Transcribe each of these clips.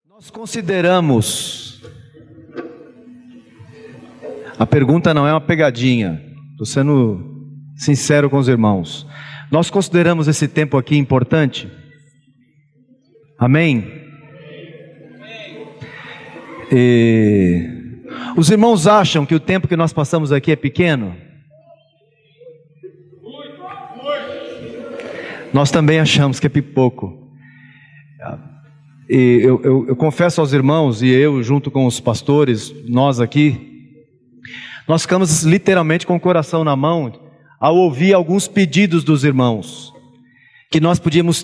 Nós consideramos, a pergunta não é uma pegadinha, estou sendo sincero com os irmãos. Nós consideramos esse tempo aqui importante? Amém? Os irmãos acham que o tempo que nós passamos aqui é pequeno? Nós também achamos que é pouco. Eu confesso aos irmãos, e eu junto com os pastores, nós aqui, nós ficamos literalmente com o coração na mão ao ouvir alguns pedidos dos irmãos, que nós podíamos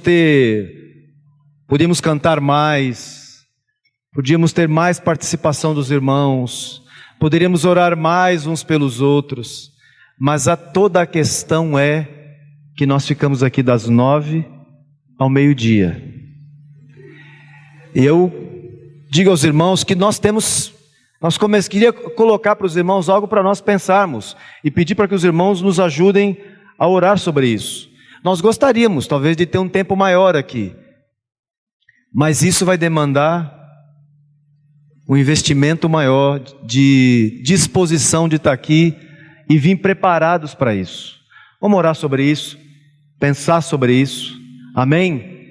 cantar mais, podíamos ter mais participação dos irmãos, poderíamos orar mais uns pelos outros, mas toda a questão é que nós ficamos aqui das 9 ao meio-dia. E eu digo aos irmãos que queria colocar para os irmãos algo para nós pensarmos e pedir para que os irmãos nos ajudem a orar sobre isso. Nós gostaríamos talvez de ter um tempo maior aqui, mas isso vai demandar um investimento maior de disposição de estar aqui e vir preparados para isso. Vamos orar sobre isso, pensar sobre isso, amém?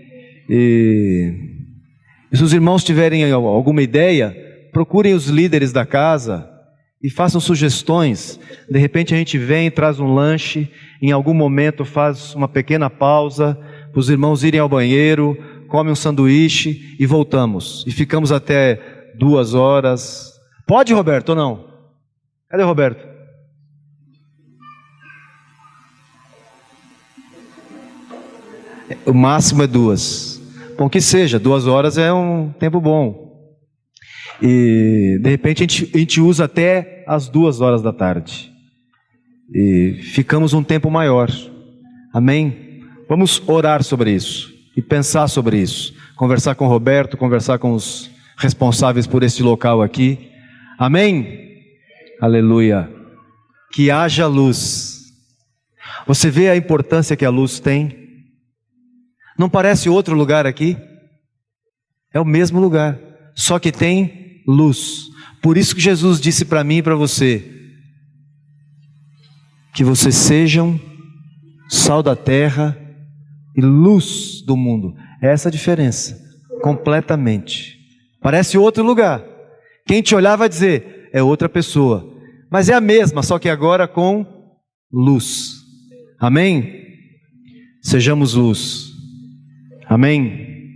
E se os irmãos tiverem alguma ideia, procurem os líderes da casa e façam sugestões. De repente a gente vem, traz um lanche, em algum momento faz uma pequena pausa, para os irmãos irem ao banheiro, come um sanduíche e voltamos. E ficamos até 2 horas. Pode, Roberto, ou não? Cadê o Roberto? O máximo é 2. Bom, que seja, 2 horas é um tempo bom. E de repente a gente usa até as 2 horas da tarde. E ficamos um tempo maior. Amém? Vamos orar sobre isso e pensar sobre isso. Conversar com o Roberto, conversar com os responsáveis por este local aqui. Amém? Aleluia. Que haja luz. Você vê a importância que a luz tem? Não parece outro lugar aqui? É o mesmo lugar, só que tem luz. Por isso que Jesus disse para mim e para você, que vocês sejam sal da terra e luz do mundo. É essa a diferença, completamente. Parece outro lugar. Quem te olhar vai dizer, é outra pessoa. Mas é a mesma, só que agora com luz. Amém? Sejamos luz. Amém?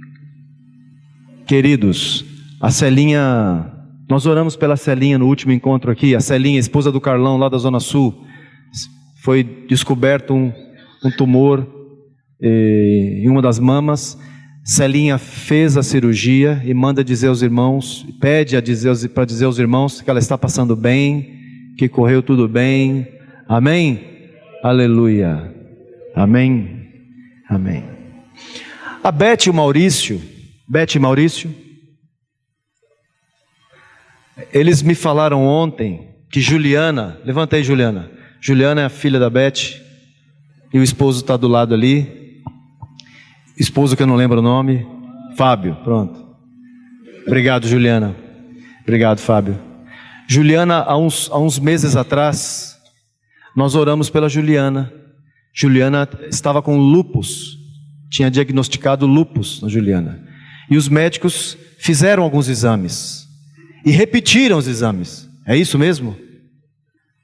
Queridos, a Celinha, nós oramos pela Celinha no último encontro aqui. A Celinha, esposa do Carlão lá da Zona Sul, foi descoberto um tumor em uma das mamas. Celinha fez a cirurgia e manda dizer aos irmãos, pede para dizer aos irmãos que ela está passando bem, que correu tudo bem. Amém? Aleluia. Amém? Amém. A Beth e o Maurício, eles me falaram ontem que Juliana, levanta aí Juliana, Juliana é a filha da Beth, e o esposo está do lado ali, esposo que eu não lembro o nome, Fábio, pronto. Obrigado Juliana, obrigado Fábio. Juliana, há uns meses atrás, nós oramos pela Juliana. Juliana estava com lúpus. Tinha diagnosticado lúpus na Juliana. E os médicos fizeram alguns exames. E repetiram os exames. É isso mesmo?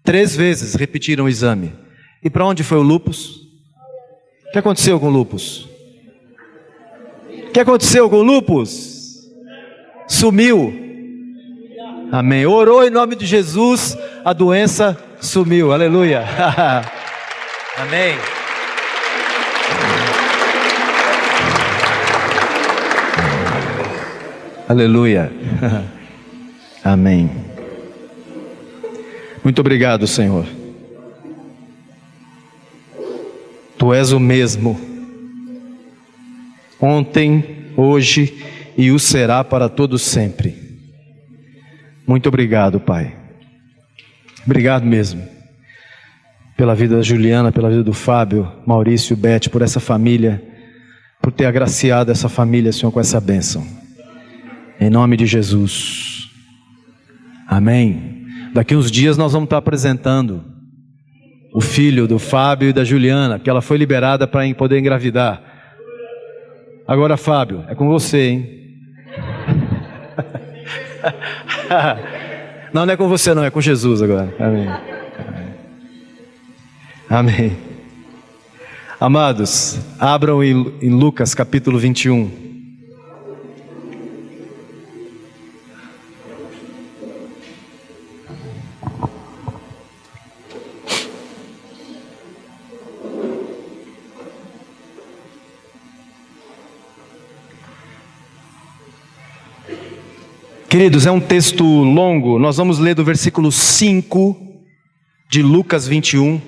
3 vezes repetiram o exame. E para onde foi o lúpus? O que aconteceu com o lúpus? O que aconteceu com o lúpus? Sumiu. Amém. Orou em nome de Jesus, a doença sumiu. Aleluia. Amém. Aleluia. Amém. Muito obrigado, Senhor. Tu és o mesmo, ontem, hoje e o será para todos sempre. Muito obrigado, Pai. Obrigado mesmo. Pela vida da Juliana, pela vida do Fábio, Maurício, Beth, por essa família, por ter agraciado essa família, Senhor, com essa bênção. Em nome de Jesus. Amém. Daqui uns dias nós vamos estar apresentando o filho do Fábio e da Juliana, que ela foi liberada para poder engravidar. Agora, Fábio, é com você, hein? Não, não é com você não, é com Jesus agora. Amém. Amém. Amados, abram em Lucas capítulo 21. Queridos, é um texto longo, nós vamos ler do versículo 5 de Lucas 21.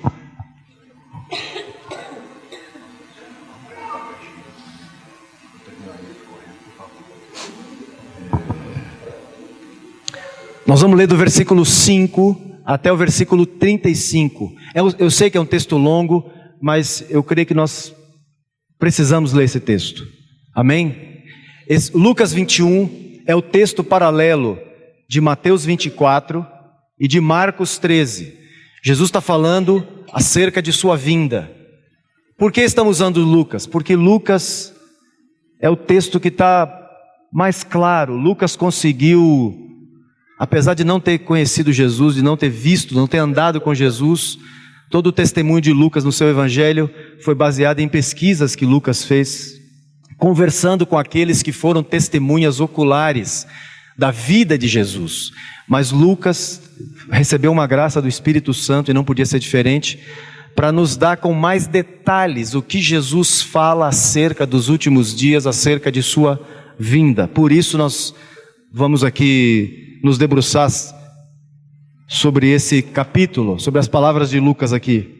Nós vamos ler do versículo 5 até o versículo 35. Eu sei que é um texto longo, mas eu creio que nós precisamos ler esse texto. Amém? Lucas 21 é o texto paralelo de Mateus 24 e de Marcos 13. Jesus está falando acerca de sua vinda. Por que estamos usando Lucas? Porque Lucas é o texto que está mais claro. Lucas conseguiu, apesar de não ter conhecido Jesus, de não ter visto, não ter andado com Jesus, todo o testemunho de Lucas no seu evangelho foi baseado em pesquisas que Lucas fez, conversando com aqueles que foram testemunhas oculares da vida de Jesus. Mas Lucas recebeu uma graça do Espírito Santo, e não podia ser diferente, para nos dar com mais detalhes o que Jesus fala acerca dos últimos dias, acerca de sua vinda. Por isso nós vamos aqui nos debruçar sobre esse capítulo, sobre as palavras de Lucas aqui.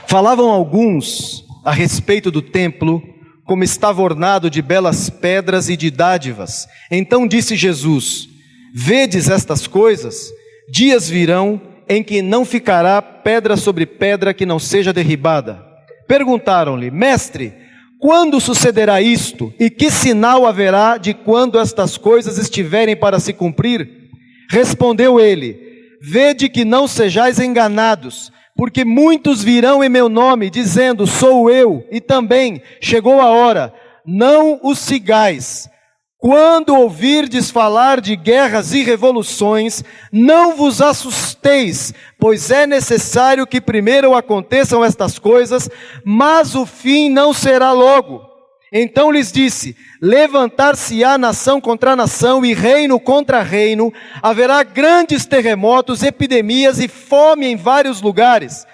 Falavam alguns a respeito do templo, como estava ornado de belas pedras e de dádivas. Então disse Jesus: vedes estas coisas? Dias virão em que não ficará pedra sobre pedra que não seja derribada. Perguntaram-lhe: mestre, quando sucederá isto? E que sinal haverá de quando estas coisas estiverem para se cumprir? Respondeu ele: vede que não sejais enganados, porque muitos virão em meu nome, dizendo, sou eu, e também chegou a hora. Não os sigais. Quando ouvirdes falar de guerras e revoluções, não vos assusteis, pois é necessário que primeiro aconteçam estas coisas, mas o fim não será logo. Então lhes disse: levantar-se-á nação contra nação e reino contra reino, haverá grandes terremotos, epidemias e fome em vários lugares,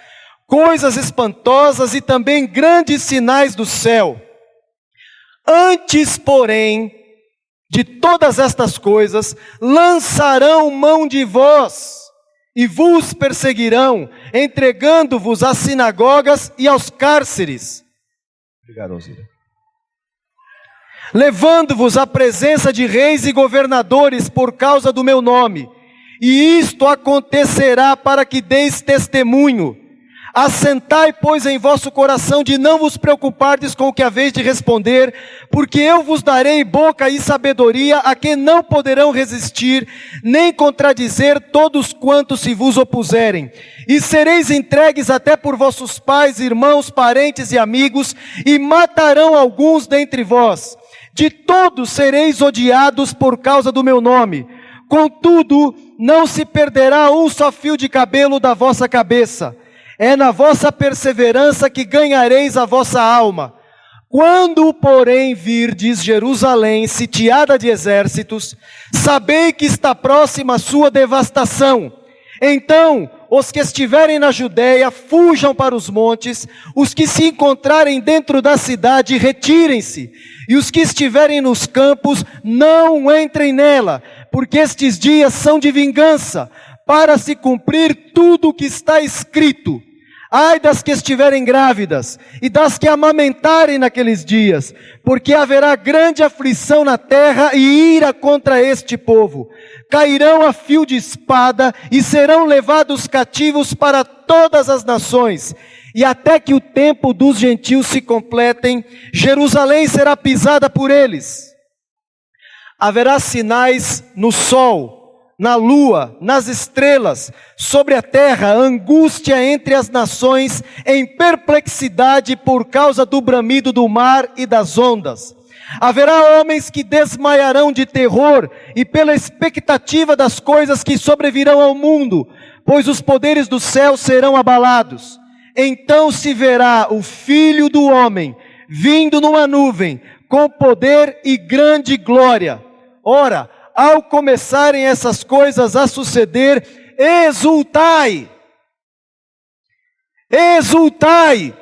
coisas espantosas e também grandes sinais do céu. Antes, porém, de todas estas coisas, lançarão mão de vós e vos perseguirão, entregando-vos às sinagogas e aos cárceres. Obrigado, Alzira. Levando-vos à presença de reis e governadores por causa do meu nome. E isto acontecerá para que deis testemunho. Assentai, pois, em vosso coração de não vos preocupardes com o que haveis de responder, porque eu vos darei boca e sabedoria a que não poderão resistir, nem contradizer todos quantos se vos opuserem. E sereis entregues até por vossos pais, irmãos, parentes e amigos, e matarão alguns dentre vós. De todos sereis odiados por causa do meu nome. Contudo, não se perderá um só fio de cabelo da vossa cabeça. É na vossa perseverança que ganhareis a vossa alma. Quando, porém, virdes Jerusalém sitiada de exércitos, sabei que está próxima a sua devastação. Então, os que estiverem na Judeia, fujam para os montes, os que se encontrarem dentro da cidade, retirem-se, e os que estiverem nos campos, não entrem nela, porque estes dias são de vingança, para se cumprir tudo o que está escrito. Ai das que estiverem grávidas, e das que amamentarem naqueles dias, porque haverá grande aflição na terra e ira contra este povo. Cairão a fio de espada e serão levados cativos para todas as nações. E até que o tempo dos gentios se completem, Jerusalém será pisada por eles. haverá sinais no sol, na lua, nas estrelas, sobre a terra, angústia entre as nações, em perplexidade por causa do bramido do mar e das ondas. Haverá homens que desmaiarão de terror e pela expectativa das coisas que sobrevirão ao mundo, pois os poderes do céu serão abalados. Então se verá o Filho do Homem vindo numa nuvem, com poder e grande glória. Ora, ao começarem essas coisas a suceder, exultai, exultai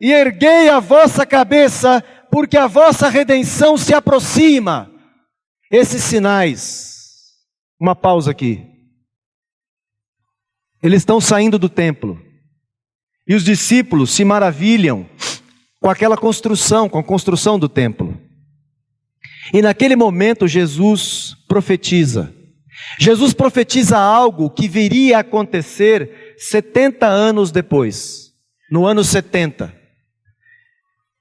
e erguei a vossa cabeça, porque a vossa redenção se aproxima. Esses sinais, uma pausa aqui, eles estão saindo do templo, e os discípulos se maravilham com aquela construção, com a construção do templo. E naquele momento Jesus profetiza. Jesus profetiza algo que viria a acontecer 70 anos depois, no ano 70.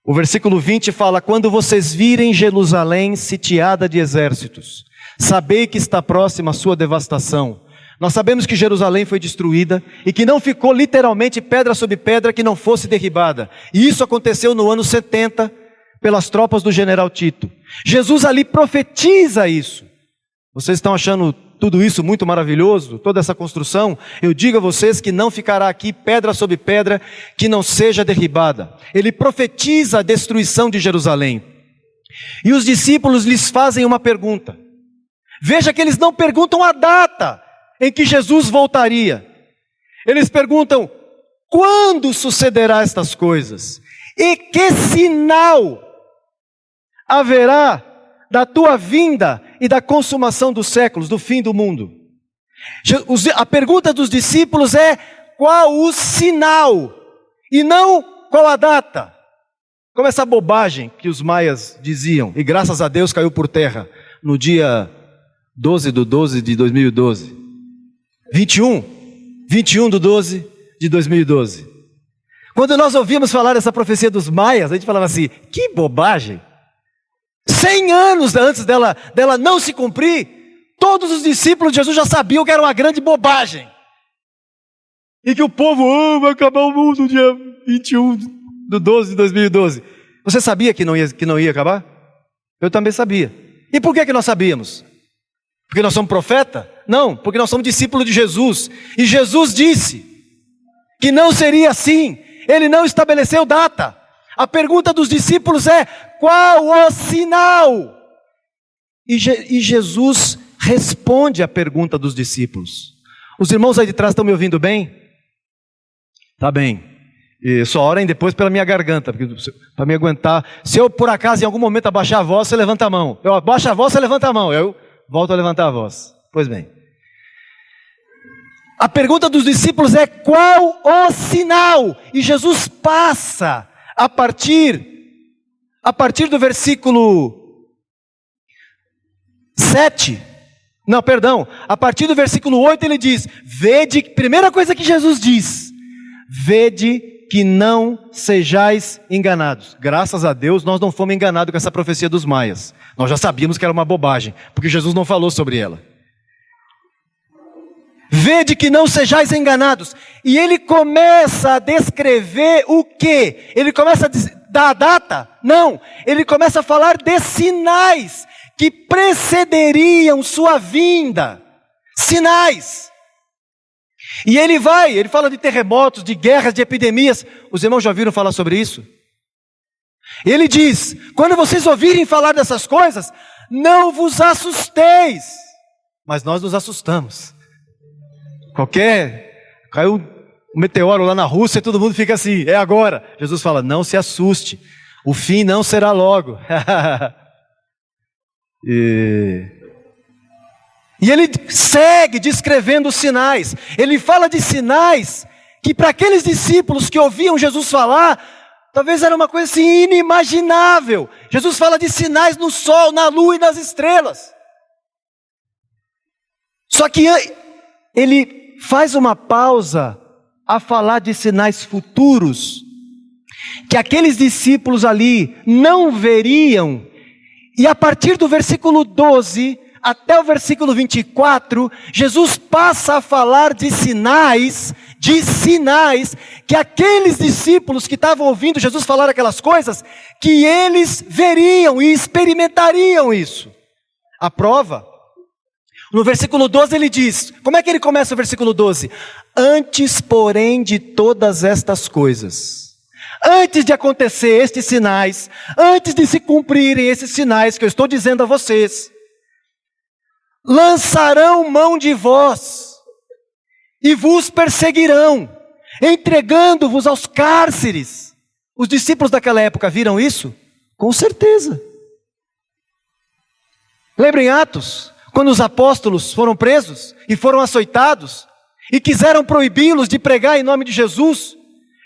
O versículo 20 fala: quando vocês virem Jerusalém sitiada de exércitos, sabei que está próxima a sua devastação. Nós sabemos que Jerusalém foi destruída e que não ficou literalmente pedra sobre pedra que não fosse derribada. E isso aconteceu no ano 70 pelas tropas do general Tito. Jesus ali profetiza isso. Vocês estão achando tudo isso muito maravilhoso? Toda essa construção? Eu digo a vocês que não ficará aqui pedra sobre pedra que não seja derribada. Ele profetiza a destruição de Jerusalém. E os discípulos lhes fazem uma pergunta. Veja que eles não perguntam a data em que Jesus voltaria. Eles perguntam: quando sucederá estas coisas? E que sinal haverá da tua vinda e da consumação dos séculos, do fim do mundo? A pergunta dos discípulos é: qual o sinal? E não qual a data. Como essa bobagem que os maias diziam, e graças a Deus caiu por terra, no dia 12 de 12 de 2012. 21 de 12 de 2012. Quando nós ouvimos falar dessa profecia dos maias, a gente falava assim: que bobagem! 100 anos antes dela não se cumprir, todos os discípulos de Jesus já sabiam que era uma grande bobagem. E que o povo, vai acabar o mundo no dia 21 de 12 de 2012. Você sabia que não ia acabar? Eu também sabia. E por que nós sabíamos? Porque nós somos profeta? Não, porque nós somos discípulos de Jesus. E Jesus disse que não seria assim. Ele não estabeleceu data. A pergunta dos discípulos é: qual o sinal? E Jesus responde à pergunta dos discípulos. Os irmãos aí de trás estão me ouvindo bem? Tá bem. E só orem depois pela minha garganta, para me aguentar. Se eu por acaso em algum momento abaixar a voz, você levanta a mão. Eu abaixo a voz, você levanta a mão. Eu volto a levantar a voz. Pois bem. A pergunta dos discípulos é: qual o sinal? E Jesus passa a partir do versículo 7. Não, perdão. A partir do versículo 8 ele diz: vede, primeira coisa que Jesus diz: vede que não sejais enganados. Graças a Deus nós não fomos enganados com essa profecia dos maias. Nós já sabíamos que era uma bobagem, porque Jesus não falou sobre ela. Vede que não sejais enganados. E ele começa a descrever o quê? Ele começa a dar a data? Não. Ele começa a falar de sinais que precederiam sua vinda. Sinais. E ele fala de terremotos, de guerras, de epidemias. Os irmãos já ouviram falar sobre isso? Ele diz: quando vocês ouvirem falar dessas coisas, não vos assusteis. Mas nós nos assustamos. Caiu um meteoro lá na Rússia e todo mundo fica assim: é agora. Jesus fala: não se assuste, o fim não será logo. E ele segue descrevendo os sinais. Ele fala de sinais que para aqueles discípulos que ouviam Jesus falar, talvez era uma coisa assim inimaginável. Jesus fala de sinais no sol, na lua e nas estrelas. Só que ele faz uma pausa a falar de sinais futuros que aqueles discípulos ali não veriam E a partir do versículo 12 até o versículo 24, Jesus passa a falar de sinais, que aqueles discípulos que estavam ouvindo Jesus falar aquelas coisas, que eles veriam e experimentariam isso. A prova, no versículo 12 ele diz, como é que ele começa o versículo 12? Antes, porém, de todas estas coisas, antes de acontecer estes sinais, antes de se cumprirem esses sinais que eu estou dizendo a vocês, lançarão mão de vós e vos perseguirão, entregando-vos aos cárceres. Os discípulos daquela época viram isso? Com certeza. Lembra em Atos, quando os apóstolos foram presos e foram açoitados e quiseram proibi-los de pregar em nome de Jesus,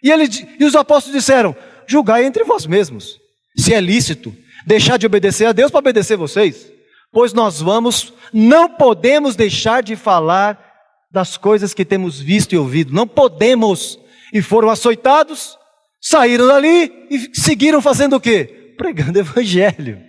e os apóstolos disseram, julgai entre vós mesmos, se é lícito deixar de obedecer a Deus para obedecer vocês, pois nós não podemos deixar de falar das coisas que temos visto e ouvido, não podemos. E foram açoitados, saíram dali e seguiram fazendo o quê? Pregando o evangelho.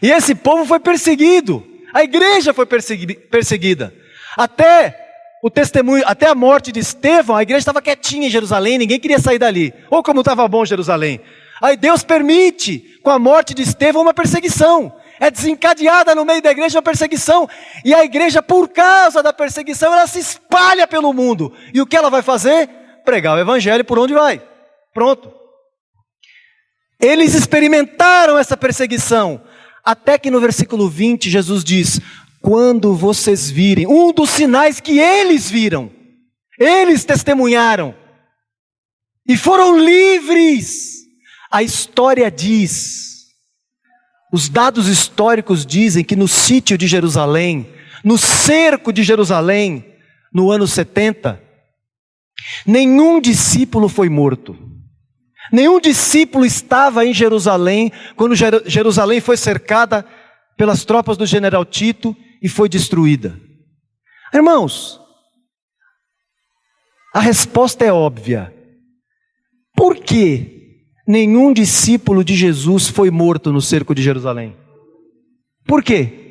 E esse povo foi perseguido, a igreja foi perseguida, até o testemunho, até a morte de Estevão, a igreja estava quietinha em Jerusalém, ninguém queria sair dali. Ou como estava bom Jerusalém. Aí Deus permite, com a morte de Estevão, uma perseguição. É desencadeada no meio da igreja uma perseguição. E a igreja, por causa da perseguição, ela se espalha pelo mundo. E o que ela vai fazer? Pregar o evangelho por onde vai. Pronto. Eles experimentaram essa perseguição. Até que no versículo 20, Jesus diz, quando vocês virem, um dos sinais que eles viram, eles testemunharam, e foram livres. A história diz, os dados históricos dizem que no sítio de Jerusalém, no cerco de Jerusalém, no ano 70, nenhum discípulo foi morto. Nenhum discípulo estava em Jerusalém, quando Jerusalém foi cercada pelas tropas do general Tito e foi destruída. Irmãos, a resposta é óbvia. Por que nenhum discípulo de Jesus foi morto no cerco de Jerusalém? Por quê?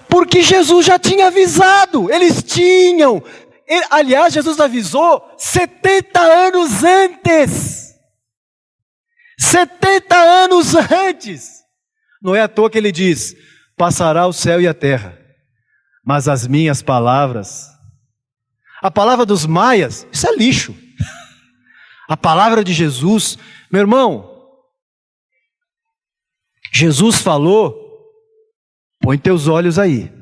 Porque Jesus já tinha avisado, eles tinham. Aliás, Jesus avisou 70 anos antes. 70 anos antes. Não é à toa que ele diz, passará o céu e a terra, mas as minhas palavras, a palavra dos maias, isso é lixo. A palavra de Jesus, meu irmão, Jesus falou, põe teus olhos aí,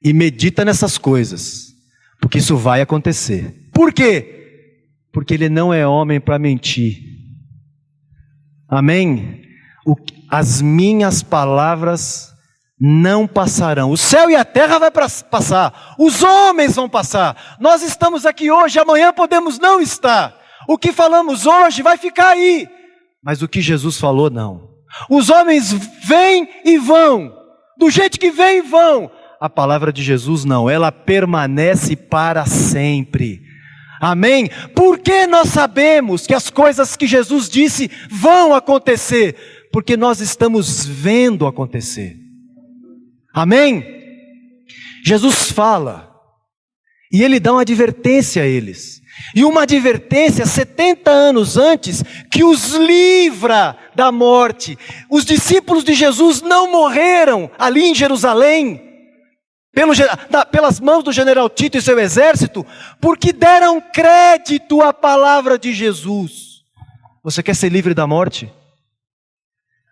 e medita nessas coisas, porque isso vai acontecer. Por quê? Porque ele não é homem para mentir. Amém? As minhas palavras não passarão. O céu e a terra vai passar. Os homens vão passar. Nós estamos aqui hoje, amanhã podemos não estar. O que falamos hoje vai ficar aí. Mas o que Jesus falou, não. Os homens vêm e vão. Do jeito que vêm e vão. A palavra de Jesus não. Ela permanece para sempre. Amém? Porque nós sabemos que as coisas que Jesus disse vão acontecer, porque nós estamos vendo acontecer. Amém? Jesus fala, e ele dá uma advertência a eles, e uma advertência 70 anos antes, que os livra da morte. Os discípulos de Jesus não morreram ali em Jerusalém, pelas mãos do general Tito e seu exército, porque deram crédito à palavra de Jesus. Você quer ser livre da morte?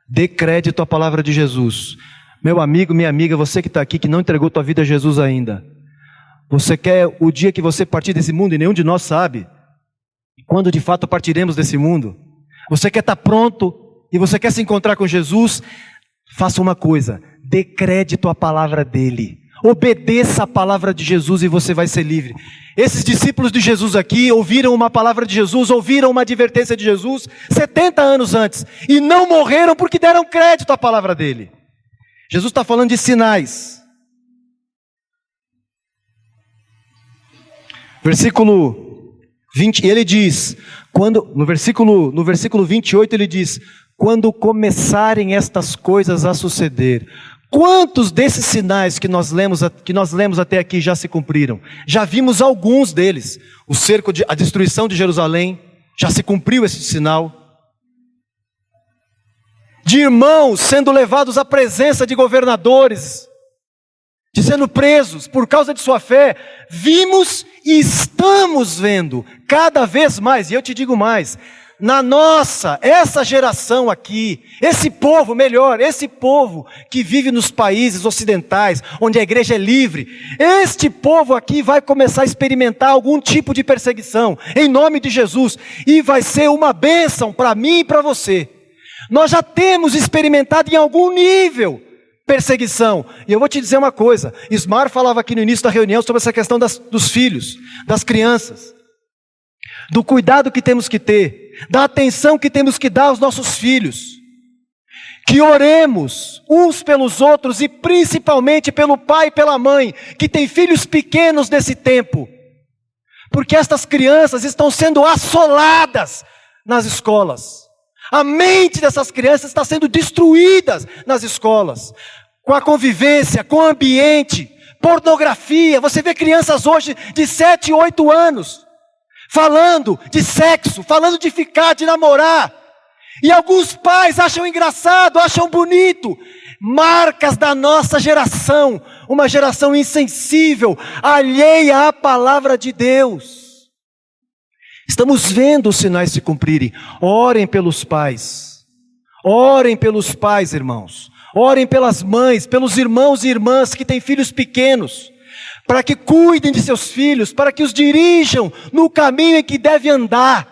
Dê crédito à palavra de Jesus. Meu amigo, minha amiga, você que está aqui, que não entregou tua vida a Jesus ainda, você quer o dia que você partir desse mundo, e nenhum de nós sabe quando de fato partiremos desse mundo. Você quer estar pronto e você quer se encontrar com Jesus? Faça uma coisa, dê crédito à palavra dele. Obedeça a palavra de Jesus e você vai ser livre. Esses discípulos de Jesus aqui ouviram uma palavra de Jesus, ouviram uma advertência de Jesus 70 anos antes e não morreram porque deram crédito à palavra dele. Jesus está falando de sinais. Versículo E ele diz, no versículo 28 ele diz, quando começarem estas coisas a suceder. Quantos desses sinais que nós lemos até aqui já se cumpriram? Já vimos alguns deles. A destruição de Jerusalém, já se cumpriu esse sinal. De irmãos sendo levados à presença de governadores, de sendo presos por causa de sua fé. Vimos e estamos vendo cada vez mais, e eu te digo mais, essa geração aqui, esse povo que vive nos países ocidentais, onde a igreja é livre, este povo aqui vai começar a experimentar algum tipo de perseguição, em nome de Jesus, e vai ser uma bênção para mim e para você. Nós já temos experimentado em algum nível perseguição, e eu vou te dizer uma coisa, Ismar falava aqui no início da reunião sobre essa questão dos filhos, das crianças, do cuidado que temos que ter, da atenção que temos que dar aos nossos filhos, que oremos uns pelos outros e principalmente pelo pai e pela mãe, que tem filhos pequenos nesse tempo, porque estas crianças estão sendo assoladas nas escolas, a mente dessas crianças está sendo destruída nas escolas, com a convivência, com o ambiente, pornografia. Você vê crianças hoje de 7, 8 anos, falando de sexo, falando de ficar, de namorar. E alguns pais acham engraçado, acham bonito. Marcas da nossa geração, uma geração insensível, alheia à palavra de Deus. Estamos vendo os sinais se cumprirem. Orem pelos pais, irmãos. Orem pelas mães, pelos irmãos e irmãs que têm filhos pequenos, para que cuidem de seus filhos, para que os dirijam no caminho em que devem andar.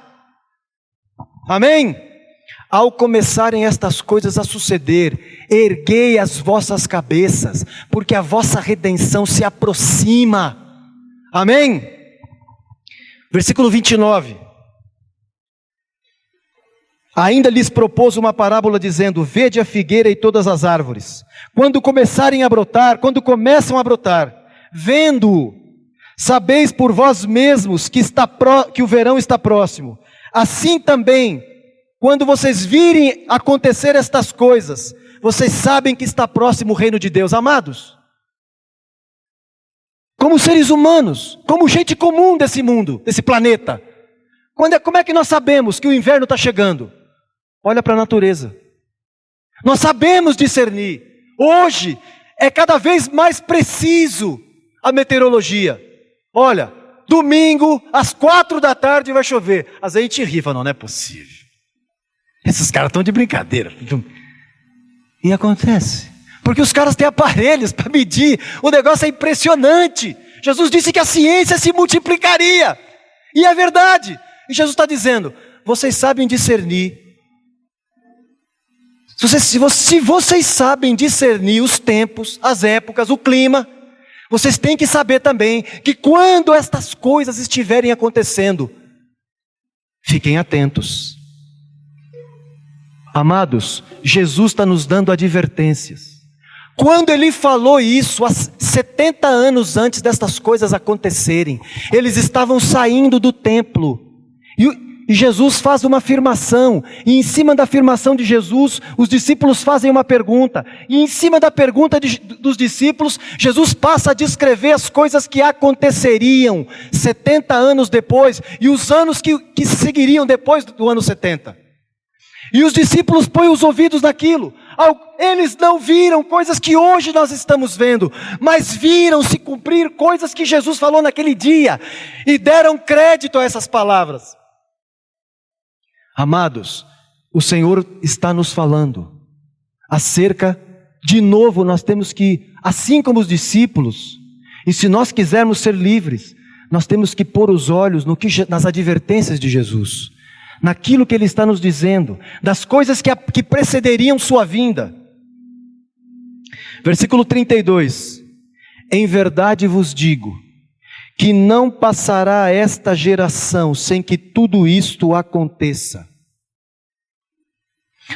Amém? Ao começarem estas coisas a suceder, erguei as vossas cabeças, porque a vossa redenção se aproxima. Amém? Versículo 29. Ainda lhes propôs uma parábola dizendo, vede a figueira e todas as árvores, quando começam a brotar, vendo, sabeis por vós mesmos que o verão está próximo. Assim também, quando vocês virem acontecer estas coisas, vocês sabem que está próximo o reino de Deus. Amados, como seres humanos, como gente comum desse mundo, desse planeta, como é que nós sabemos que o inverno está chegando? Olha para a natureza. Nós sabemos discernir. Hoje é cada vez mais preciso a meteorologia. Olha, domingo às 4 da tarde vai chover. Às vezes a gente ri, fala, não é possível. Esses caras estão de brincadeira. E acontece. Porque os caras têm aparelhos para medir. O negócio é impressionante. Jesus disse que a ciência se multiplicaria. E é verdade. E Jesus está dizendo, vocês sabem discernir. Se vocês sabem discernir os tempos, as épocas, o clima, vocês têm que saber também que quando estas coisas estiverem acontecendo, fiquem atentos. Amados, Jesus está nos dando advertências. Quando ele falou isso, há 70 anos antes destas coisas acontecerem, eles estavam saindo do templo, e Jesus faz uma afirmação, e em cima da afirmação de Jesus, os discípulos fazem uma pergunta, e em cima da pergunta dos discípulos, Jesus passa a descrever as coisas que aconteceriam 70 anos depois, e os anos que seguiriam depois do ano 70. E os discípulos põem os ouvidos naquilo. Eles não viram coisas que hoje nós estamos vendo, mas viram se cumprir coisas que Jesus falou naquele dia, e deram crédito a essas palavras. Amados, o Senhor está nos falando acerca, de novo, nós temos que, assim como os discípulos, e se nós quisermos ser livres, nós temos que pôr os olhos nas advertências de Jesus, naquilo que Ele está nos dizendo, das coisas que precederiam sua vinda. Versículo 32, em verdade vos digo, que não passará esta geração sem que tudo isto aconteça.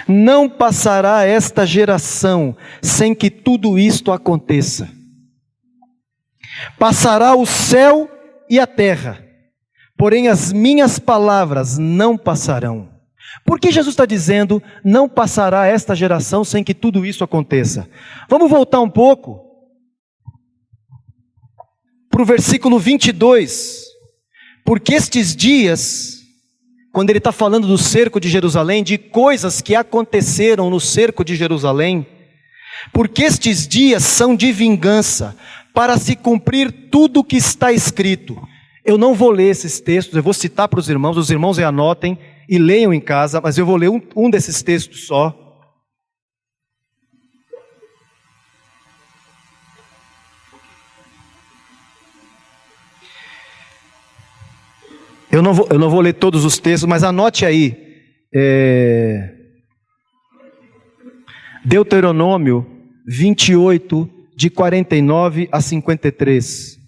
Não passará esta geração sem que tudo isto aconteça. Passará o céu e a terra, porém as minhas palavras não passarão. Por que Jesus está dizendo, não passará esta geração sem que tudo isso aconteça? Vamos voltar um pouco para o versículo 22. Porque estes dias, quando ele está falando do cerco de Jerusalém, de coisas que aconteceram no cerco de Jerusalém, porque estes dias são de vingança, para se cumprir tudo o que está escrito. Eu não vou ler esses textos, eu vou citar para os irmãos anotem e leiam em casa, mas eu vou ler um desses textos só. Eu não vou ler todos os textos, mas anote aí. Deuteronômio 28, de 49 a 53.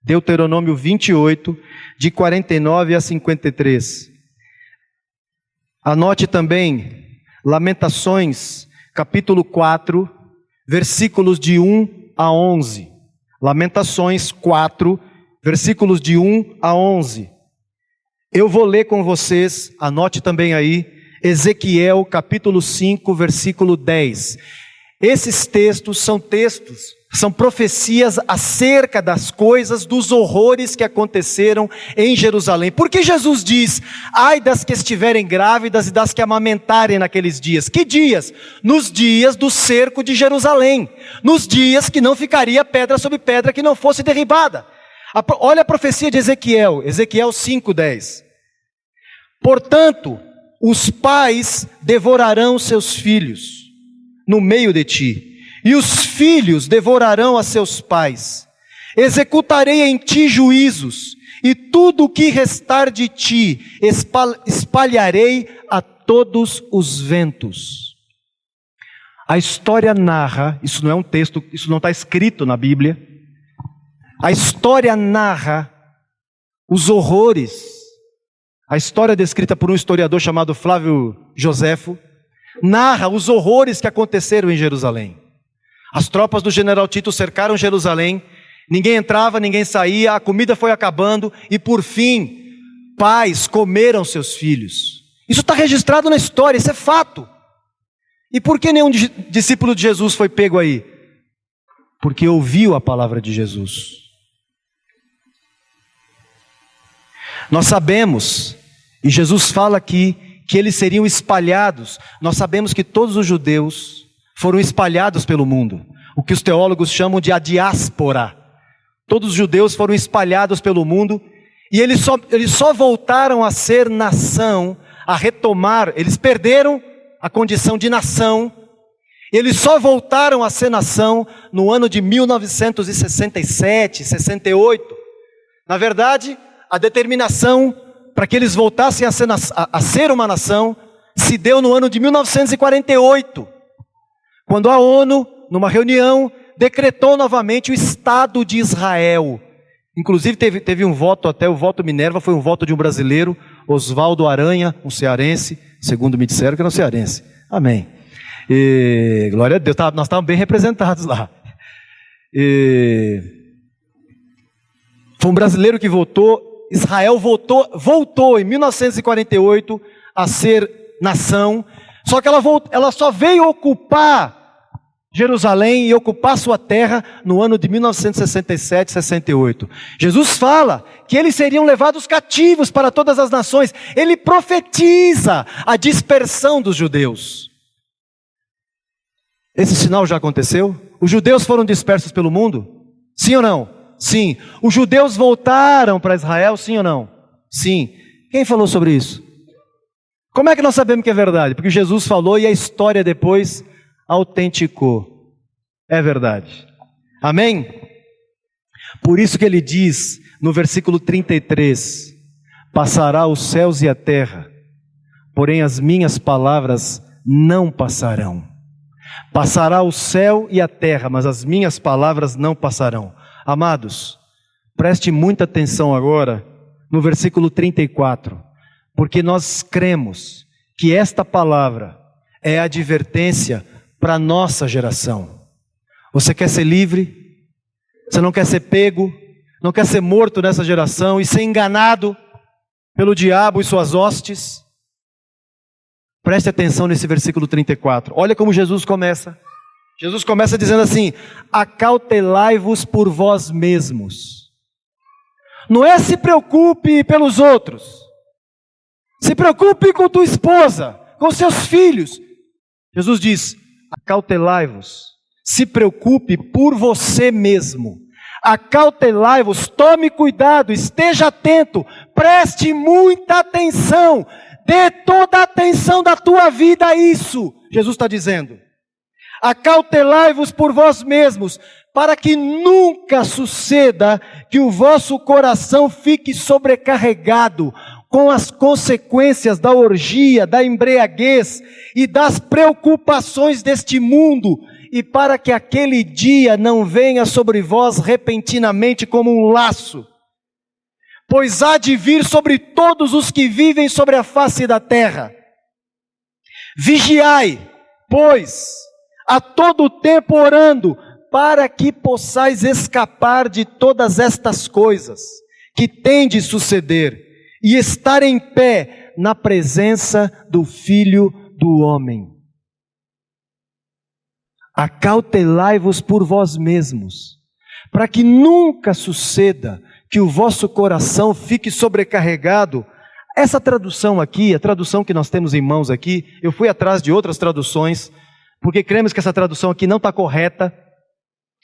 Deuteronômio 28, de 49 a 53. Anote também Lamentações, capítulo 4, versículos de 1 a 11. Lamentações 4, versículos de 1 a 11. Eu vou ler com vocês, anote também aí, Ezequiel capítulo 5, versículo 10. Esses textos, são profecias acerca das coisas, dos horrores que aconteceram em Jerusalém. Porque Jesus diz, ai das que estiverem grávidas e das que amamentarem naqueles dias. Que dias? Nos dias do cerco de Jerusalém. Nos dias que não ficaria pedra sobre pedra que não fosse derribada. Olha a profecia de Ezequiel, Ezequiel 5:10. Portanto, os pais devorarão seus filhos no meio de ti, e os filhos devorarão a seus pais. Executarei em ti juízos, e tudo o que restar de ti espalharei a todos os ventos. A história narra, isso não é um texto, isso não está escrito na Bíblia. A história narra os horrores. A história descrita por um historiador chamado Flávio Joséfo narra os horrores que aconteceram em Jerusalém. As tropas do general Tito cercaram Jerusalém, ninguém entrava, ninguém saía, a comida foi acabando e por fim, pais comeram seus filhos. Isso está registrado na história, isso é fato. E por que nenhum discípulo de Jesus foi pego aí? Porque ouviu a palavra de Jesus. Nós sabemos, e Jesus fala aqui, que eles seriam espalhados. Nós sabemos que todos os judeus foram espalhados pelo mundo. O que os teólogos chamam de a diáspora. Todos os judeus foram espalhados pelo mundo. E eles só voltaram a ser nação, a retomar. Eles perderam a condição de nação. Eles só voltaram a ser nação no ano de 1967, 68. Na verdade, a determinação para que eles voltassem a ser uma nação se deu no ano de 1948, quando a ONU, numa reunião, decretou novamente o Estado de Israel. Inclusive teve um voto, até o voto Minerva foi um voto de um brasileiro, Oswaldo Aranha, um cearense, segundo me disseram que era um cearense. Amém. E, glória a Deus, nós estávamos bem representados lá. Foi um brasileiro que votou. Israel voltou em 1948 a ser nação, só que ela só veio ocupar Jerusalém e ocupar sua terra no ano de 1967, 68. Jesus fala que eles seriam levados cativos para todas as nações. Ele profetiza a dispersão dos judeus. Esse sinal já aconteceu? Os judeus foram dispersos pelo mundo? Sim ou não? Sim. Os judeus voltaram para Israel, sim ou não? Sim. Quem falou sobre isso? Como é que nós sabemos que é verdade? Porque Jesus falou e a história depois autenticou. É verdade. Amém? Por isso que ele diz no versículo 33, passará os céus e a terra, porém as minhas palavras não passarão. Passará o céu e a terra, mas as minhas palavras não passarão. Amados, preste muita atenção agora no versículo 34, porque nós cremos que esta palavra é a advertência para a nossa geração. Você quer ser livre? Você não quer ser pego? Não quer ser morto nessa geração e ser enganado? pelo diabo e suas hostes. Preste atenção nesse versículo 34. Olha como Jesus começa. Jesus começa dizendo assim: acautelai-vos por vós mesmos. Não é se preocupe pelos outros. Se preocupe com tua esposa, com seus filhos. Jesus diz: acautelai-vos. Se preocupe por você mesmo. Acautelai-vos, tome cuidado, esteja atento, preste muita atenção, dê toda a atenção da tua vida a isso. Jesus está dizendo: acautelai-vos por vós mesmos, para que nunca suceda que o vosso coração fique sobrecarregado com as consequências da orgia, da embriaguez e das preocupações deste mundo, e para que aquele dia não venha sobre vós repentinamente como um laço, pois há de vir sobre todos os que vivem sobre a face da terra. Vigiai, pois, a todo tempo orando, para que possais escapar de todas estas coisas que têm de suceder, e estar em pé na presença do Filho do Homem. Acautelai-vos por vós mesmos, para que nunca suceda que o vosso coração fique sobrecarregado. Essa tradução aqui, a tradução que nós temos em mãos aqui, eu fui atrás de outras traduções, porque cremos que essa tradução aqui não está correta.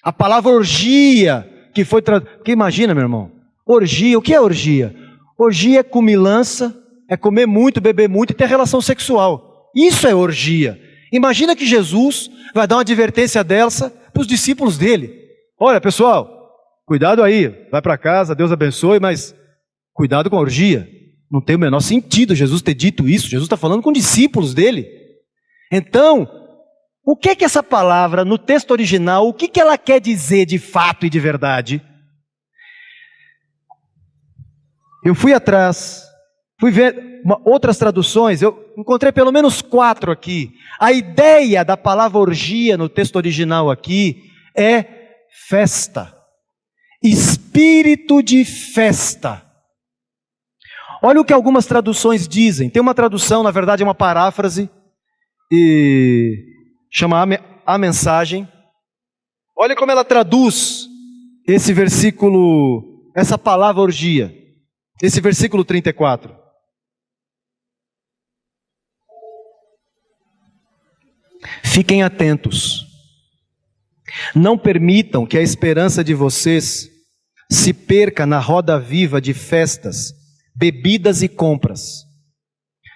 A palavra orgia, que foi traduzida, porque imagina, meu irmão, orgia, o que é orgia? Orgia é comilança, é comer muito, beber muito e ter relação sexual. Isso é orgia. Imagina que Jesus vai dar uma advertência dessa para os discípulos dele. Olha, pessoal, cuidado aí, vai para casa, Deus abençoe, mas cuidado com a orgia. Não tem o menor sentido Jesus ter dito isso. Jesus está falando com discípulos dele. Então, o que é que essa palavra, no texto original, o que que ela quer dizer de fato e de verdade? Eu fui atrás, fui ver outras traduções, eu encontrei pelo menos 4 aqui. A ideia da palavra orgia no texto original aqui é festa, espírito de festa. Olha o que algumas traduções dizem. Tem uma tradução, na verdade é uma paráfrase, e chama a mensagem. Olha como ela traduz esse versículo, essa palavra orgia, esse versículo 34. Fiquem atentos, não permitam que a esperança de vocês se perca na roda viva de festas, bebidas e compras.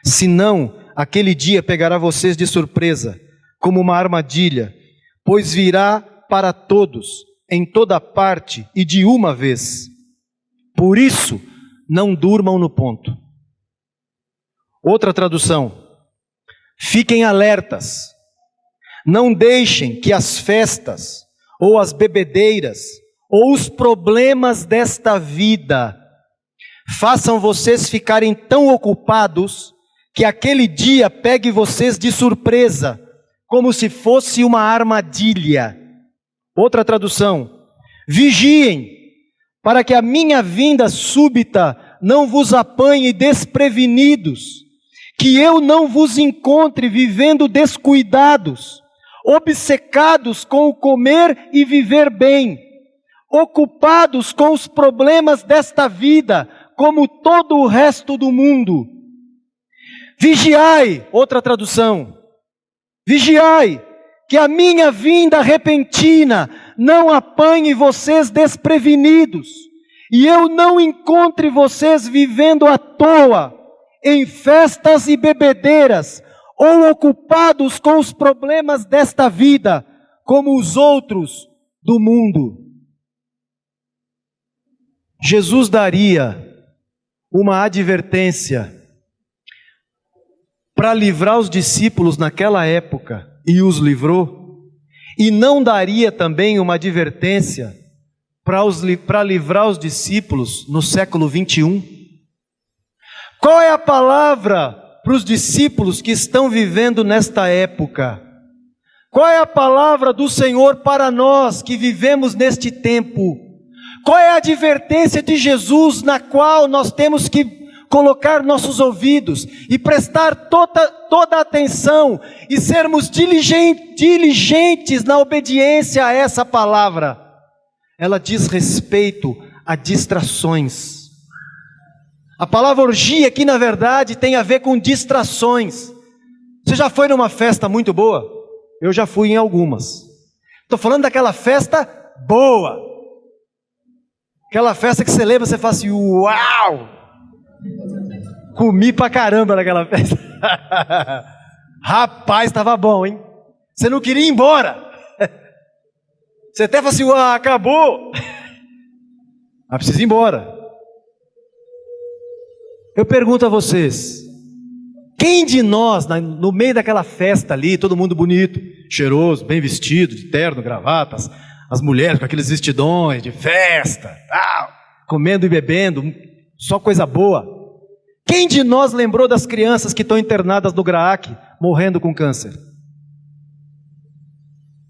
Senão, aquele dia pegará vocês de surpresa, como uma armadilha, pois virá para todos, em toda parte e de uma vez. Por isso, não durmam no ponto. Outra tradução: fiquem alertas. Não deixem que as festas, ou as bebedeiras, ou os problemas desta vida façam vocês ficarem tão ocupados que aquele dia pegue vocês de surpresa, como se fosse uma armadilha. Outra tradução: vigiem, para que a minha vinda súbita não vos apanhe desprevenidos, que eu não vos encontre vivendo descuidados, obcecados com o comer e viver bem, ocupados com os problemas desta vida, como todo o resto do mundo. Vigiai, outra tradução, vigiai, que a minha vinda repentina não apanhe vocês desprevenidos, e eu não encontre vocês vivendo à toa, em festas e bebedeiras, ou ocupados com os problemas desta vida, como os outros do mundo. Jesus daria uma advertência para livrar os discípulos naquela época, e os livrou, e não daria também uma advertência para livrar os discípulos no século 21? Qual é a palavra para os discípulos que estão vivendo nesta época? Qual é a palavra do Senhor para nós que vivemos neste tempo? Qual é a advertência de Jesus na qual nós temos que colocar nossos ouvidos e prestar toda a atenção e sermos diligentes na obediência a essa palavra. Ela diz respeito a distrações. A palavra orgia aqui, na verdade, tem a ver com distrações. Você já foi numa festa muito boa? Eu já fui em algumas. Estou falando daquela festa boa. Aquela festa que você lembra, você fala assim, uau! Comi pra caramba naquela festa. Rapaz, estava bom, hein? Você não queria ir embora. Você até fala assim, uau, acabou. Mas precisa ir embora. Eu pergunto a vocês, quem de nós, no meio daquela festa ali, todo mundo bonito, cheiroso, bem vestido, de terno, gravatas, as mulheres com aqueles vestidões de festa, tal, comendo e bebendo, só coisa boa. Quem de nós lembrou das crianças que estão internadas no GRAAC, morrendo com câncer?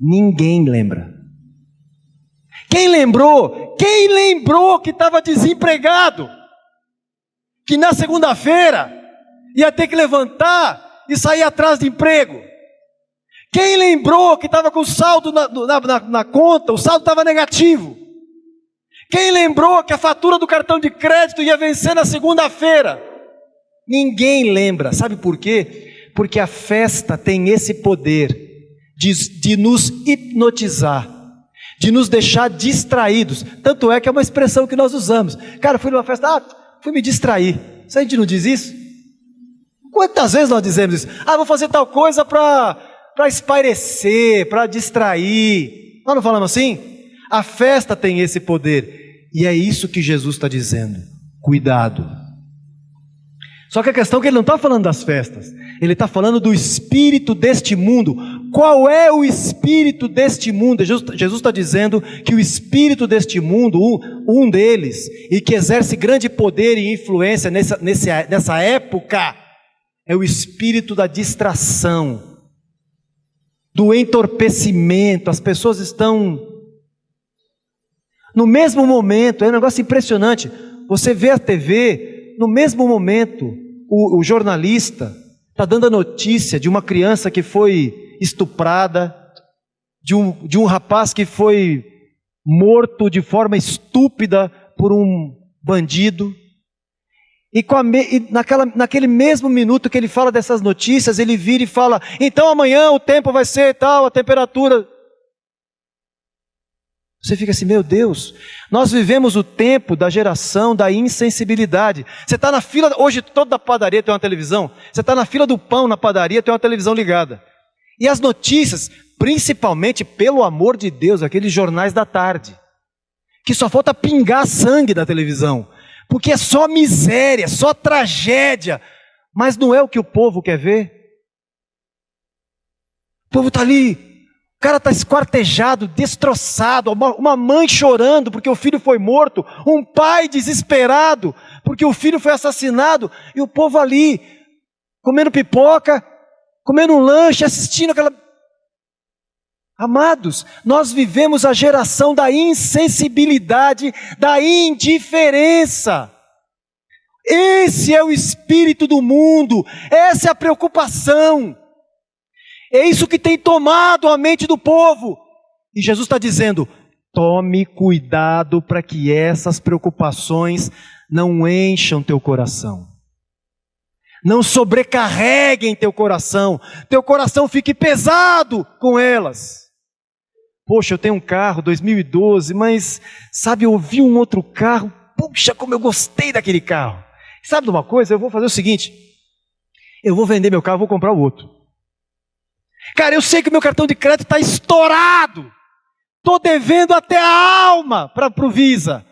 Ninguém lembra. Quem lembrou? Quem lembrou que estava desempregado? Que na segunda-feira ia ter que levantar e sair atrás de emprego? Quem lembrou que estava com saldo na conta, o saldo estava negativo? Quem lembrou que a fatura do cartão de crédito ia vencer na segunda-feira? Ninguém lembra. Sabe por quê? Porque a festa tem esse poder de nos hipnotizar, de nos deixar distraídos. Tanto é que é uma expressão que nós usamos. Cara, fui numa festa, fui me distrair. Se a gente não diz isso? Quantas vezes nós dizemos isso? Vou fazer tal coisa para espairecer, para distrair. Nós não falamos assim? A festa tem esse poder. E é isso que Jesus está dizendo. Cuidado. Só que a questão é que ele não está falando das festas. Ele está falando do espírito deste mundo. Qual é o espírito deste mundo? Jesus está dizendo que o espírito deste mundo, um deles, e que exerce grande poder e influência nessa época, é o espírito da distração, do entorpecimento. As pessoas estão no mesmo momento, é um negócio impressionante. Você vê a TV, no mesmo momento, o jornalista está dando a notícia de uma criança que foi estuprada, de um rapaz que foi morto de forma estúpida por um bandido. E naquele mesmo minuto que ele fala dessas notícias, ele vira e fala, então amanhã o tempo vai ser tal, a temperatura. Você fica assim, meu Deus, nós vivemos o tempo da geração da insensibilidade. Você está na fila, hoje toda padaria tem uma televisão, você está na fila do pão na padaria, tem uma televisão ligada. E as notícias, principalmente, pelo amor de Deus, aqueles jornais da tarde, que só falta pingar sangue da televisão, porque é só miséria, só tragédia, mas não é o que o povo quer ver. O povo está ali, o cara está esquartejado, destroçado, uma mãe chorando porque o filho foi morto, um pai desesperado porque o filho foi assassinado, e o povo ali, comendo pipoca, comendo um lanche, assistindo aquela... Amados, nós vivemos a geração da insensibilidade, da indiferença. Esse é o espírito do mundo, essa é a preocupação. É isso que tem tomado a mente do povo. E Jesus está dizendo, tome cuidado para que essas preocupações não encham teu coração. Não sobrecarreguem teu coração fique pesado com elas. Poxa, eu tenho um carro, 2012, mas, sabe, eu vi um outro carro, puxa, como eu gostei daquele carro. Sabe de uma coisa? Eu vou fazer o seguinte, eu vou vender meu carro, vou comprar o outro. Cara, eu sei que o meu cartão de crédito está estourado, estou devendo até a alma para o Visa,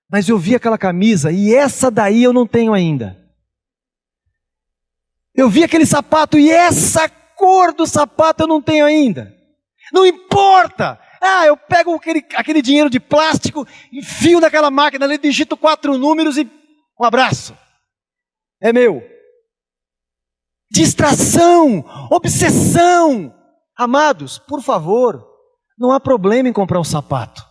mas eu vi aquela camisa e essa daí eu não tenho ainda. Eu vi aquele sapato e essa cor do sapato eu não tenho ainda. Não importa. Eu pego aquele dinheiro de plástico, enfio naquela máquina ali, digito 4 números e um abraço. É meu. Distração, obsessão. Amados, por favor, não há problema em comprar um sapato.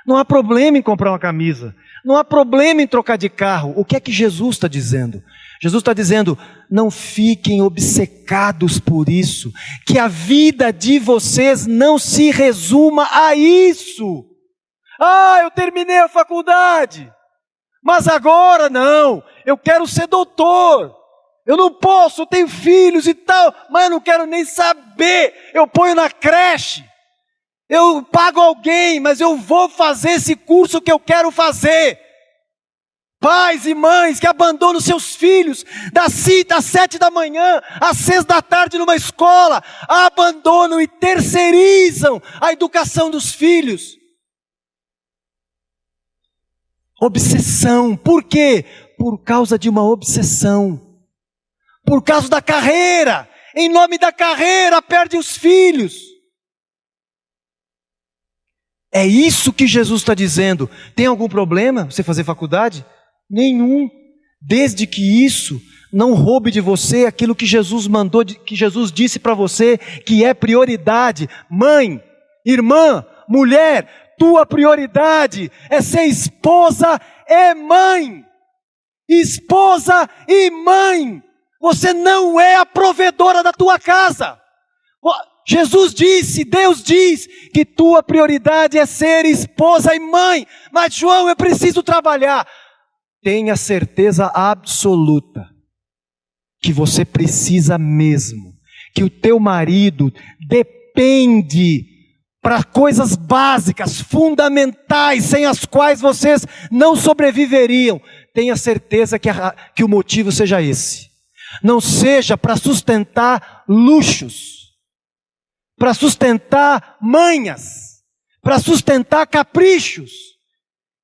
Não há problema em comprar uma camisa. Não há problema em trocar de carro. O que é que Jesus está dizendo? Jesus está dizendo, não fiquem obcecados por isso, que a vida de vocês não se resuma a isso. Eu terminei a faculdade, mas agora não, eu quero ser doutor. Eu não posso, eu tenho filhos e tal, mas eu não quero nem saber. Eu ponho na creche, eu pago alguém, mas eu vou fazer esse curso que eu quero fazer. Pais e mães que abandonam seus filhos das 7 da manhã às 6 da tarde numa escola, abandonam e terceirizam a educação dos filhos. Obsessão, por quê? Por causa de uma obsessão. Por causa da carreira, em nome da carreira, perde os filhos. É isso que Jesus está dizendo. Tem algum problema você fazer faculdade? Nenhum, desde que isso não roube de você aquilo que Jesus mandou, que Jesus disse para você, que é prioridade. Mãe, irmã, mulher, tua prioridade é ser esposa e mãe. Esposa e mãe. Você não é a provedora da tua casa. Jesus disse, Deus diz, que tua prioridade é ser esposa e mãe. Mas João, eu preciso trabalhar. Tenha certeza absoluta que você precisa mesmo, que o teu marido depende para coisas básicas, fundamentais, sem as quais vocês não sobreviveriam. Tenha certeza que o motivo seja esse. Não seja para sustentar luxos, para sustentar manhas, para sustentar caprichos.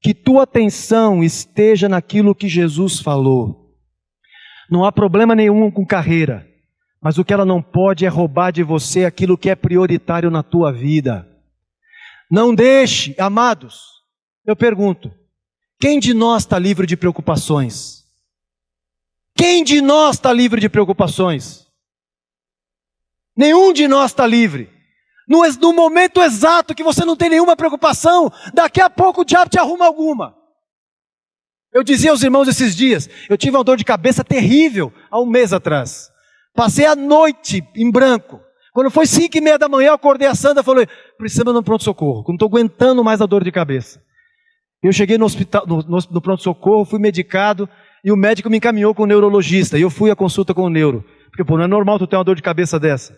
Que tua atenção esteja naquilo que Jesus falou. Não há problema nenhum com carreira, mas o que ela não pode é roubar de você aquilo que é prioritário na tua vida. Não deixe, amados, eu pergunto, quem de nós está livre de preocupações? Quem de nós está livre de preocupações? Nenhum de nós está livre. No momento exato que você não tem nenhuma preocupação, daqui a pouco o diabo te arruma alguma. Eu dizia aos irmãos esses dias, eu tive uma dor de cabeça terrível há um mês atrás. Passei a noite em branco. Quando foi 5:30 da manhã, eu acordei a Sandra e falei, precisamos ir no pronto-socorro, não estou aguentando mais a dor de cabeça. Eu cheguei no hospital, no pronto-socorro, fui medicado, e o médico me encaminhou com o neurologista, e eu fui à consulta com o neuro. Porque não é normal tu ter uma dor de cabeça dessa.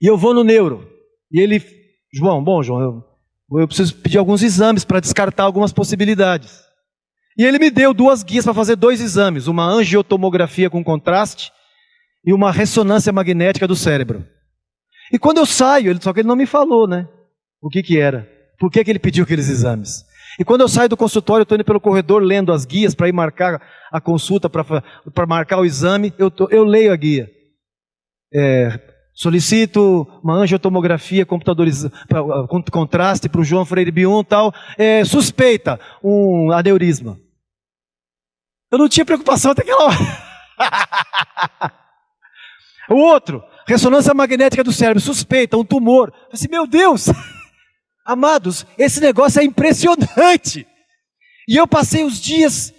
E eu vou no neuro, e ele, João, eu preciso pedir alguns exames para descartar algumas possibilidades. E ele me deu 2 guias para fazer 2 exames, uma angiotomografia com contraste e uma ressonância magnética do cérebro. E quando eu saio, só que ele não me falou, né? O que era, por que ele pediu aqueles exames. E quando eu saio do consultório, eu estou indo pelo corredor lendo as guias para ir marcar a consulta, para marcar o exame, eu leio a guia. Solicito uma angiotomografia computadorizada, com contraste para o João Freire Bion, tal, suspeita, um aneurisma. Eu não tinha preocupação até aquela hora. O outro, ressonância magnética do cérebro, suspeita, um tumor. Eu falei assim, meu Deus, amados, esse negócio é impressionante. E eu passei os dias,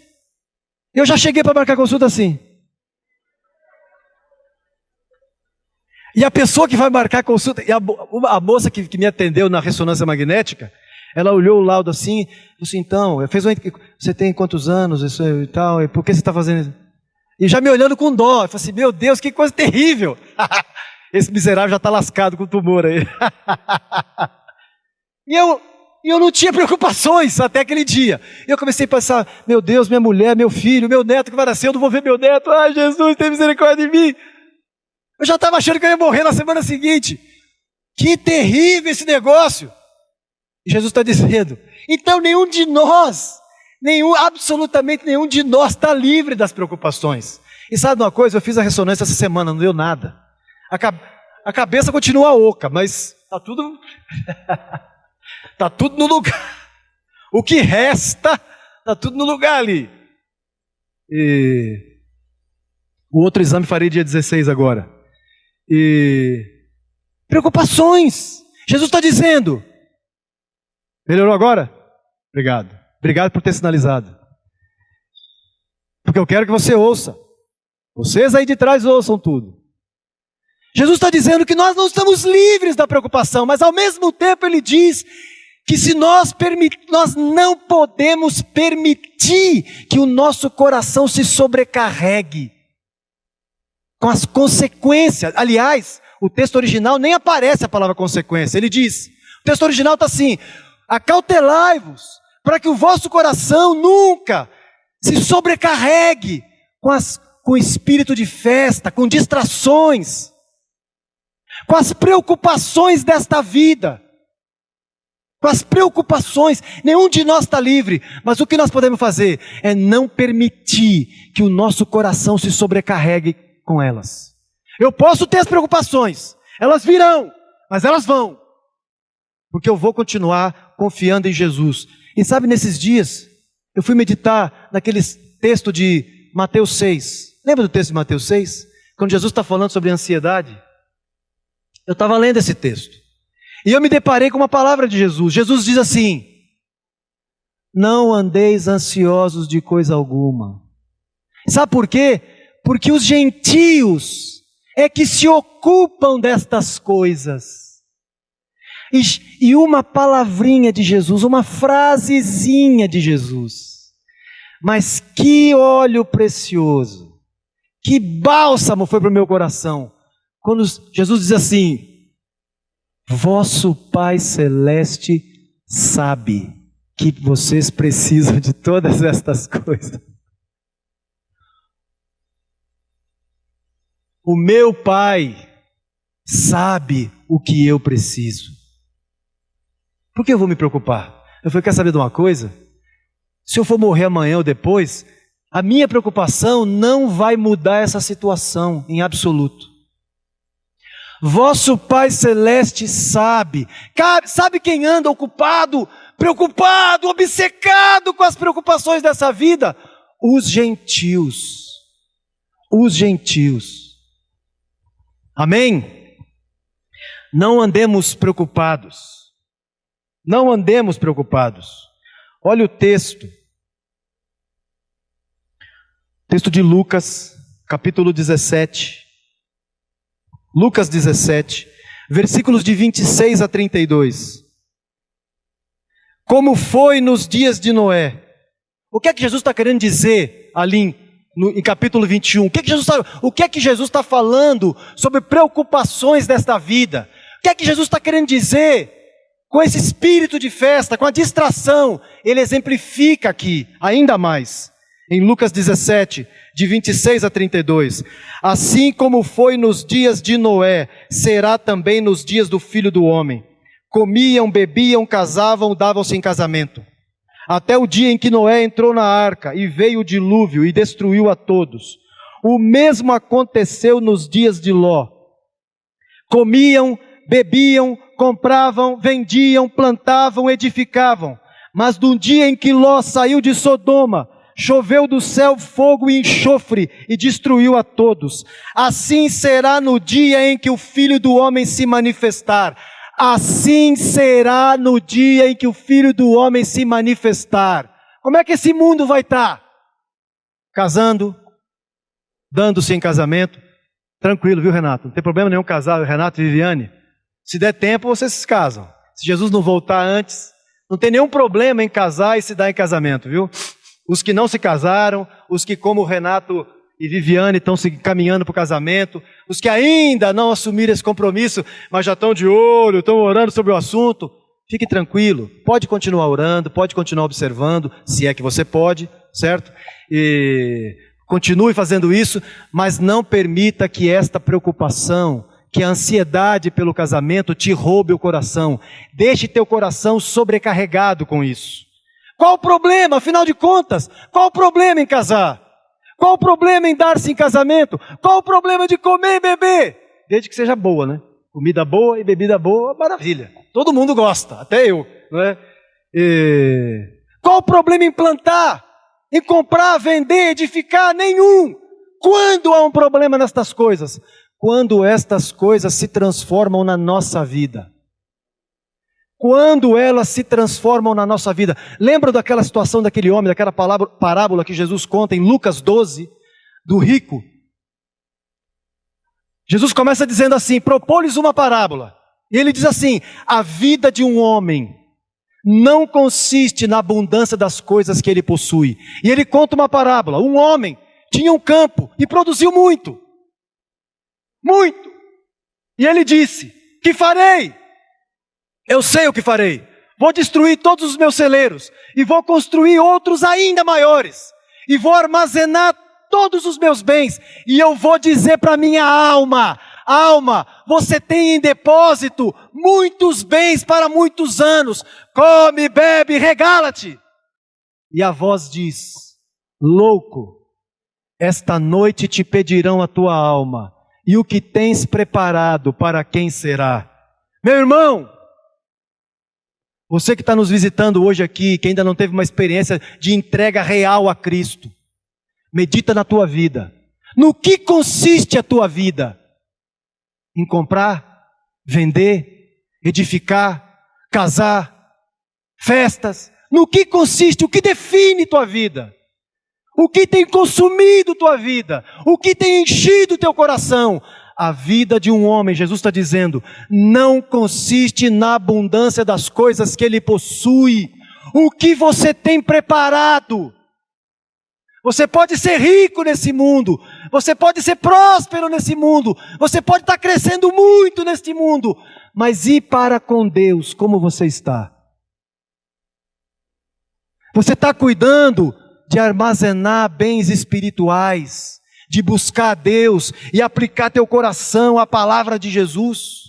eu já cheguei para marcar consulta assim. E a pessoa que vai marcar a consulta, e a moça que me atendeu na ressonância magnética, ela olhou o laudo assim, disse assim, então, você tem quantos anos, isso e tal, e por que você está fazendo isso? E já me olhando com dó, eu falei assim, meu Deus, que coisa terrível. Esse miserável já está lascado com o tumor aí. E eu não tinha preocupações até aquele dia. E eu comecei a pensar, meu Deus, minha mulher, meu filho, meu neto que vai nascer, eu não vou ver meu neto, ai Jesus, tem misericórdia de mim. Eu já estava achando que eu ia morrer na semana seguinte. Que terrível esse negócio. E Jesus está dizendo, então nenhum de nós, absolutamente nenhum de nós está livre das preocupações. E sabe uma coisa, eu fiz a ressonância essa semana, não deu nada. A cabeça continua oca, mas está tudo, está tudo no lugar. O que resta, está tudo no lugar ali. E o outro exame farei dia 16 agora. E preocupações. Jesus está dizendo. Melhorou agora? Obrigado. Obrigado por ter sinalizado. Porque eu quero que você ouça. Vocês aí de trás ouçam tudo. Jesus está dizendo que nós não estamos livres da preocupação, mas ao mesmo tempo Ele diz que se nós não podemos permitir que o nosso coração se sobrecarregue com as consequências. Aliás, o texto original nem aparece a palavra consequência. Ele diz, o texto original está assim: acautelai-vos, para que o vosso coração nunca se sobrecarregue com espírito de festa, com distrações, com as preocupações desta vida. Com as preocupações, nenhum de nós está livre, mas o que nós podemos fazer é não permitir que o nosso coração se sobrecarregue com elas. Eu posso ter as preocupações, elas virão, mas elas vão, porque eu vou continuar confiando em Jesus. E sabe, nesses dias, eu fui meditar naquele texto de Mateus 6, lembra do texto de Mateus 6? Quando Jesus está falando sobre ansiedade, eu estava lendo esse texto. E eu me deparei com uma palavra de Jesus. Jesus diz assim: não andeis ansiosos de coisa alguma. Sabe por quê? Porque os gentios é que se ocupam destas coisas. E uma palavrinha de Jesus, uma frasezinha de Jesus. Mas que óleo precioso, que bálsamo foi para o meu coração. Quando Jesus diz assim: vosso Pai Celeste sabe que vocês precisam de todas estas coisas. O meu Pai sabe o que eu preciso. Por que eu vou me preocupar? Eu falei, quer saber de uma coisa? Se eu for morrer amanhã ou depois, a minha preocupação não vai mudar essa situação em absoluto. Vosso Pai Celeste sabe. Sabe quem anda ocupado, preocupado, obcecado com as preocupações dessa vida? Os gentios. Os gentios. Amém? Não andemos preocupados. Não andemos preocupados. Olha o texto. Texto de Lucas, capítulo 17. Lucas 17, versículos de 26 a 32. Como foi nos dias de Noé? O que é que Jesus está querendo dizer ali em capítulo 21? O que é que Jesus está falando sobre preocupações desta vida? O que é que Jesus está querendo dizer com esse espírito de festa, com a distração? Ele exemplifica aqui ainda mais. Em Lucas 17, de 26 a 32. Assim como foi nos dias de Noé, será também nos dias do Filho do Homem. Comiam, bebiam, casavam, davam-se em casamento. Até o dia em que Noé entrou na arca e veio o dilúvio e destruiu a todos. O mesmo aconteceu nos dias de Ló. Comiam, bebiam, compravam, vendiam, plantavam, edificavam. Mas no dia em que Ló saiu de Sodoma, choveu do céu fogo e enxofre e destruiu a todos. Assim será no dia em que o Filho do Homem se manifestar. Assim será no dia em que o Filho do Homem se manifestar. Como é que esse mundo vai estar? Casando, dando-se em casamento. Tranquilo, viu, Renato? Não tem problema nenhum casar, Renato e Viviane. Se der tempo, vocês se casam. Se Jesus não voltar antes, não tem nenhum problema em casar e se dar em casamento, viu? Os que não se casaram, os que como Renato e Viviane estão se caminhando para o casamento, os que ainda não assumiram esse compromisso, mas já estão de olho, estão orando sobre o assunto, fique tranquilo, pode continuar orando, pode continuar observando, se é que você pode, certo? E continue fazendo isso, mas não permita que esta preocupação, que a ansiedade pelo casamento te roube o coração. Deixe teu coração sobrecarregado com isso. Qual o problema, afinal de contas? Qual o problema em casar? Qual o problema em dar-se em casamento? Qual o problema de comer e beber? Desde que seja boa, né? Comida boa e bebida boa, maravilha. Todo mundo gosta, até eu, não é? Qual o problema em plantar? Em comprar, vender, edificar? Nenhum. Quando há um problema nestas coisas? Quando estas coisas se transformam na nossa vida. quando elas se transformam na nossa vida. Lembra daquela situação daquele homem, daquela parábola que Jesus conta em Lucas 12, do rico? Jesus começa dizendo assim, propôs-lhes uma parábola. E ele diz assim, a vida de um homem não consiste na abundância das coisas que ele possui. E ele conta uma parábola. Um homem tinha um campo e produziu muito. Muito. E ele disse, que farei? Eu sei o que farei. Vou destruir todos os meus celeiros e vou construir outros ainda maiores. E vou armazenar todos os meus bens. E eu vou dizer para minha alma, alma, você tem em depósito muitos bens para muitos anos. Come, bebe, regala-te. E a voz diz, louco, esta noite te pedirão a tua alma. E o que tens preparado, para quem será? Meu irmão, você que está nos visitando hoje aqui, que ainda não teve uma experiência de entrega real a Cristo, medita na tua vida. No que consiste a tua vida? Em comprar, vender, edificar, casar, festas? No que consiste? O que define tua vida? O que tem consumido tua vida? O que tem enchido teu coração? A vida de um homem, Jesus está dizendo, não consiste na abundância das coisas que ele possui. O que você tem preparado? Você pode ser rico nesse mundo, você pode ser próspero nesse mundo, você pode estar crescendo muito neste mundo, mas e para com Deus, como você está? Você está cuidando de armazenar bens espirituais, de buscar a Deus e aplicar teu coração à palavra de Jesus?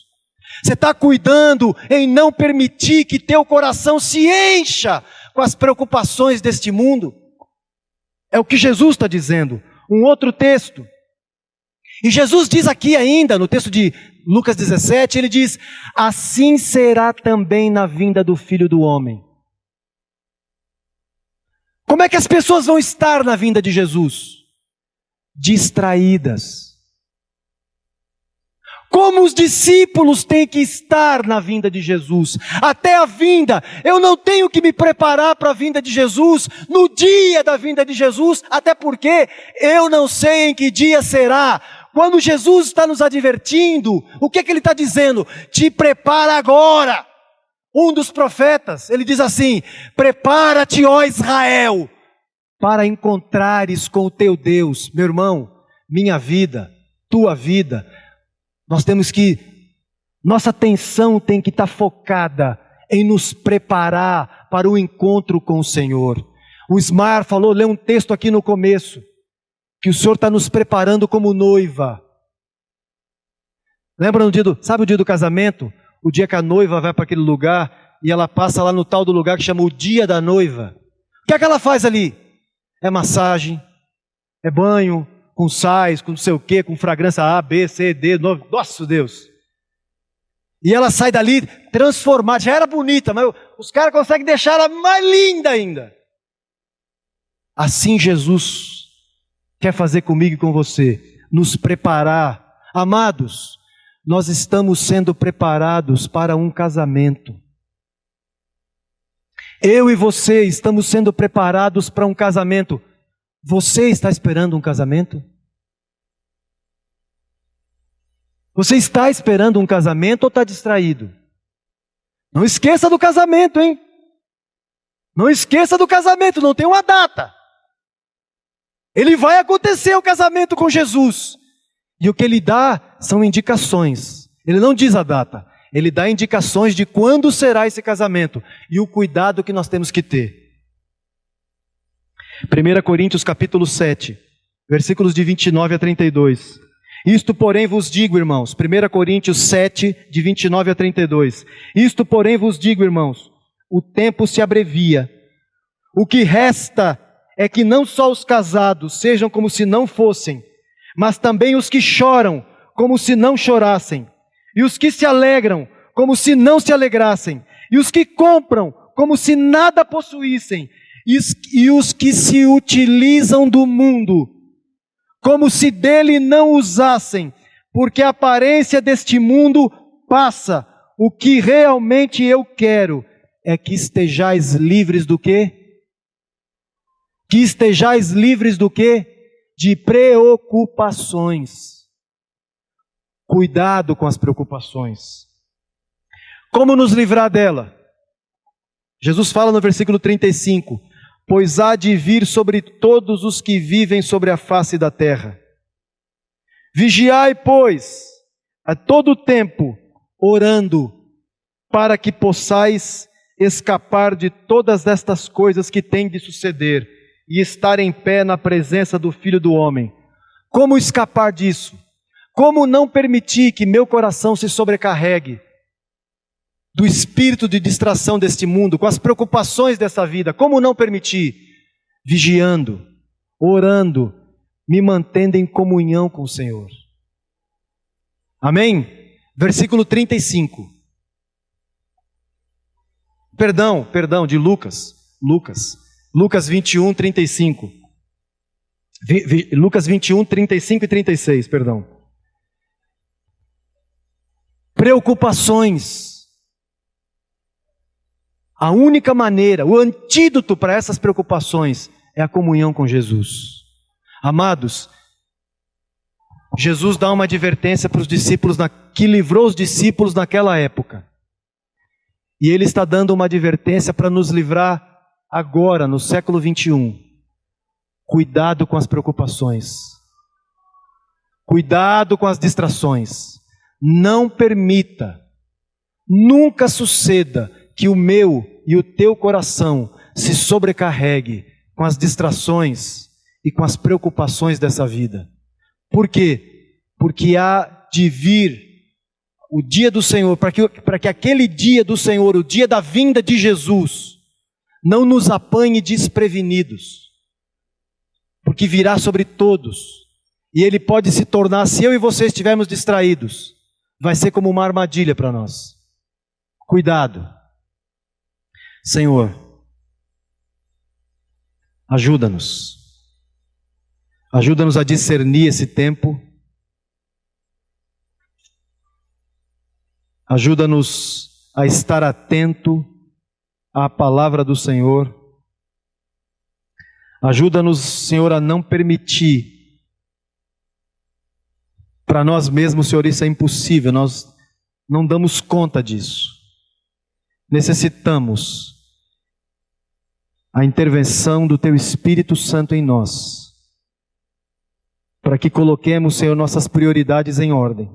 Você está cuidando em não permitir que teu coração se encha com as preocupações deste mundo? É o que Jesus está dizendo. Um outro texto. E Jesus diz aqui ainda, no texto de Lucas 17, ele diz, assim será também na vinda do Filho do Homem. Como é que as pessoas vão estar na vinda de Jesus? Distraídas. Como os discípulos têm que estar na vinda de Jesus? Até a vinda, eu não tenho que me preparar para a vinda de Jesus, no dia da vinda de Jesus, até porque eu não sei em que dia será. Quando Jesus está nos advertindo, o que ele está dizendo? Te prepara agora. Um dos profetas, ele diz assim, prepara-te, ó Israel, para encontrares com o teu Deus. Meu irmão, minha vida, tua vida, nossa atenção tem que estar focada em nos preparar para o encontro com o Senhor. O Ismar falou, lê um texto aqui no começo, que o Senhor está nos preparando como noiva. Lembra sabe o dia do casamento? O dia que a noiva vai para aquele lugar e ela passa lá no tal do lugar que chama o dia da noiva. O que é que ela faz ali? É massagem, é banho, com sais, com não sei o que, com fragrância A, B, C, D, nossa Deus. E ela sai dali transformada, já era bonita, mas os caras conseguem deixar ela mais linda ainda. Assim Jesus quer fazer comigo e com você, nos preparar. Amados, nós estamos sendo preparados para um casamento. Eu e você estamos sendo preparados para um casamento. Você está esperando um casamento? Você está esperando um casamento ou está distraído? Não esqueça do casamento, hein? Não esqueça do casamento, não tem uma data. Ele vai acontecer o casamento com Jesus. E o que ele dá são indicações. Ele não diz a data. Ele dá indicações de quando será esse casamento. E o cuidado que nós temos que ter. 1 Coríntios capítulo 7, versículos de 29 a 32. Isto porém vos digo, irmãos, 1 Coríntios 7, de 29 a 32. Isto porém vos digo, irmãos, o tempo se abrevia. O que resta é que não só os casados sejam como se não fossem, mas também os que choram como se não chorassem, e os que se alegram como se não se alegrassem, e os que compram como se nada possuíssem, e os que se utilizam do mundo, como se dele não usassem, porque a aparência deste mundo passa, O que realmente eu quero é que estejais livres do quê? Que estejais livres do quê? De preocupações. Cuidado com as preocupações. Como nos livrar dela? Jesus fala no versículo 35, pois há de vir sobre todos os que vivem sobre a face da terra. Vigiai, pois, a todo tempo, orando, para que possais escapar de todas estas coisas que têm de suceder e estar em pé na presença do Filho do Homem. Como escapar disso? Como não permitir que meu coração se sobrecarregue do espírito de distração deste mundo, com as preocupações dessa vida? Como não permitir? Vigiando, orando, me mantendo em comunhão com o Senhor. Amém? Versículo 35. Perdão, de Lucas. Lucas 21, 35. Lucas 21, 35 e 36, perdão. Preocupações. A única maneira, o antídoto para essas preocupações é a comunhão com Jesus. Amados, Jesus dá uma advertência para os discípulos, que livrou os discípulos naquela época. E Ele está dando uma advertência para nos livrar agora, no século 21. Cuidado com as preocupações. Cuidado com as distrações. Não permita, nunca suceda que o meu e o teu coração se sobrecarregue com as distrações e com as preocupações dessa vida. Por quê? Porque há de vir o dia do Senhor, para que aquele dia do Senhor, o dia da vinda de Jesus, não nos apanhe desprevenidos, porque virá sobre todos, e Ele pode se tornar, se eu e você estivermos distraídos, vai ser como uma armadilha para nós. Cuidado. Senhor, ajuda-nos. Ajuda-nos a discernir esse tempo. Ajuda-nos a estar atento à palavra do Senhor. Ajuda-nos, Senhor, a não permitir. Para nós mesmos, Senhor, isso é impossível. Nós não damos conta disso. Necessitamos a intervenção do Teu Espírito Santo em nós, para que coloquemos, Senhor, nossas prioridades em ordem,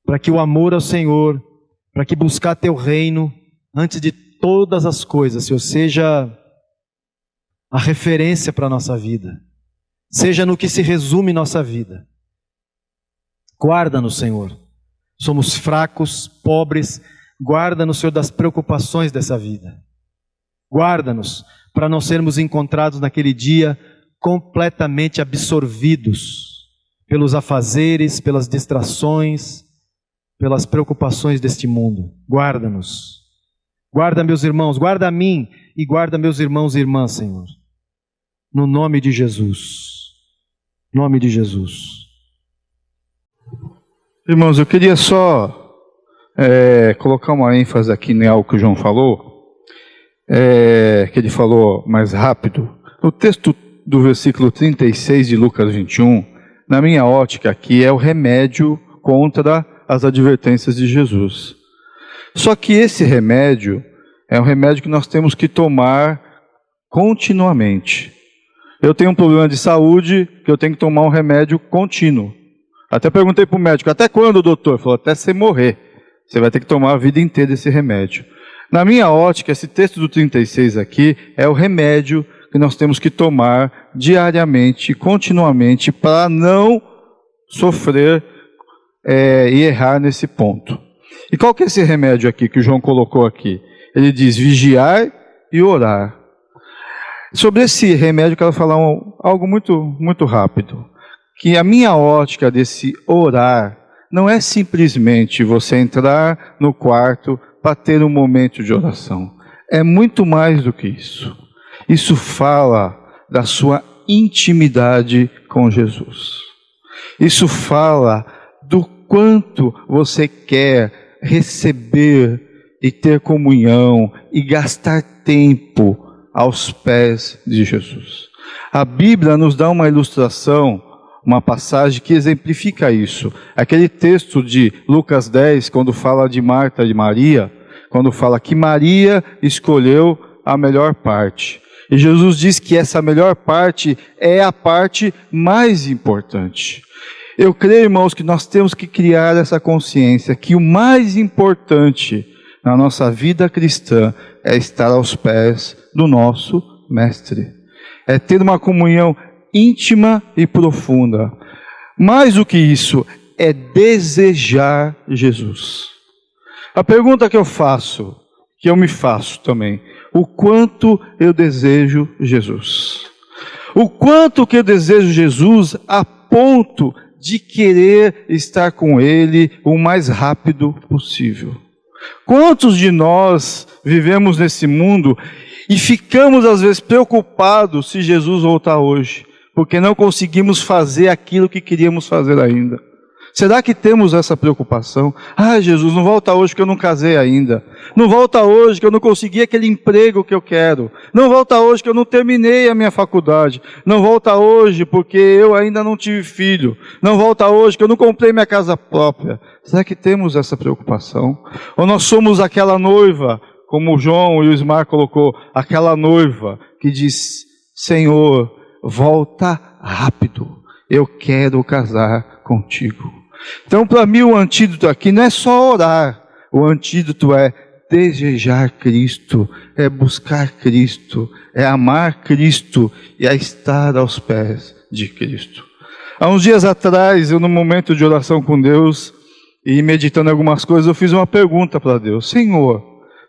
para que o amor ao Senhor, para que buscar Teu reino, antes de todas as coisas, Senhor, seja a referência para a nossa vida, seja no que se resume nossa vida. Guarda-nos, Senhor, somos fracos, pobres, guarda-nos, Senhor, das preocupações dessa vida. Guarda-nos para não sermos encontrados naquele dia completamente absorvidos pelos afazeres, pelas distrações, pelas preocupações deste mundo. Guarda-nos. Guarda meus irmãos, guarda a mim e guarda meus irmãos e irmãs, Senhor. No nome de Jesus. Nome de Jesus. Irmãos, eu queria só colocar uma ênfase aqui em algo que o João falou, que ele falou mais rápido. O texto do versículo 36 de Lucas 21, na minha ótica aqui, é o remédio contra as advertências de Jesus. Só que esse remédio é um remédio que nós temos que tomar continuamente. Eu tenho um problema de saúde que eu tenho que tomar um remédio contínuo. Até perguntei para o médico, até quando, doutor? Ele falou, até você morrer. Você vai ter que tomar a vida inteira esse remédio. Na minha ótica, esse texto do 36 aqui é o remédio que nós temos que tomar diariamente, continuamente, para não sofrer e errar nesse ponto. E qual que é esse remédio aqui que o João colocou aqui? Ele diz vigiar e orar. Sobre esse remédio eu quero falar algo muito rápido. Que a minha ótica desse orar não é simplesmente você entrar no quarto para ter um momento de oração. É muito mais do que isso. Isso fala da sua intimidade com Jesus. Isso fala do quanto você quer receber e ter comunhão e gastar tempo aos pés de Jesus. A Bíblia nos dá uma ilustração, uma passagem que exemplifica isso. Aquele texto de Lucas 10, quando fala de Marta e Maria, quando fala que Maria escolheu a melhor parte. E Jesus diz que essa melhor parte é a parte mais importante. Eu creio, irmãos, que nós temos que criar essa consciência que o mais importante na nossa vida cristã é estar aos pés do nosso Mestre. É ter uma comunhão íntima e profunda. Mais do que isso, é desejar Jesus. A pergunta que eu faço, que eu me faço também, o quanto eu desejo Jesus? O quanto que eu desejo Jesus a ponto de querer estar com Ele o mais rápido possível? Quantos de nós vivemos nesse mundo e ficamos às vezes preocupados se Jesus voltar hoje, porque não conseguimos fazer aquilo que queríamos fazer ainda? Será que temos essa preocupação? Ah, Jesus, não volta hoje que eu não casei ainda. Não volta hoje que eu não consegui aquele emprego que eu quero. Não volta hoje que eu não terminei a minha faculdade. Não volta hoje porque eu ainda não tive filho. Não volta hoje que eu não comprei minha casa própria. Será que temos essa preocupação? Ou nós somos aquela noiva, como o João e o Ismar colocou, aquela noiva que diz: Senhor, volta rápido. Eu quero casar contigo. Então, para mim, o antídoto aqui não é só orar. O antídoto é desejar Cristo, é buscar Cristo, é amar Cristo e é estar aos pés de Cristo. Há uns dias atrás, eu num momento de oração com Deus e meditando algumas coisas, eu fiz uma pergunta para Deus: Senhor,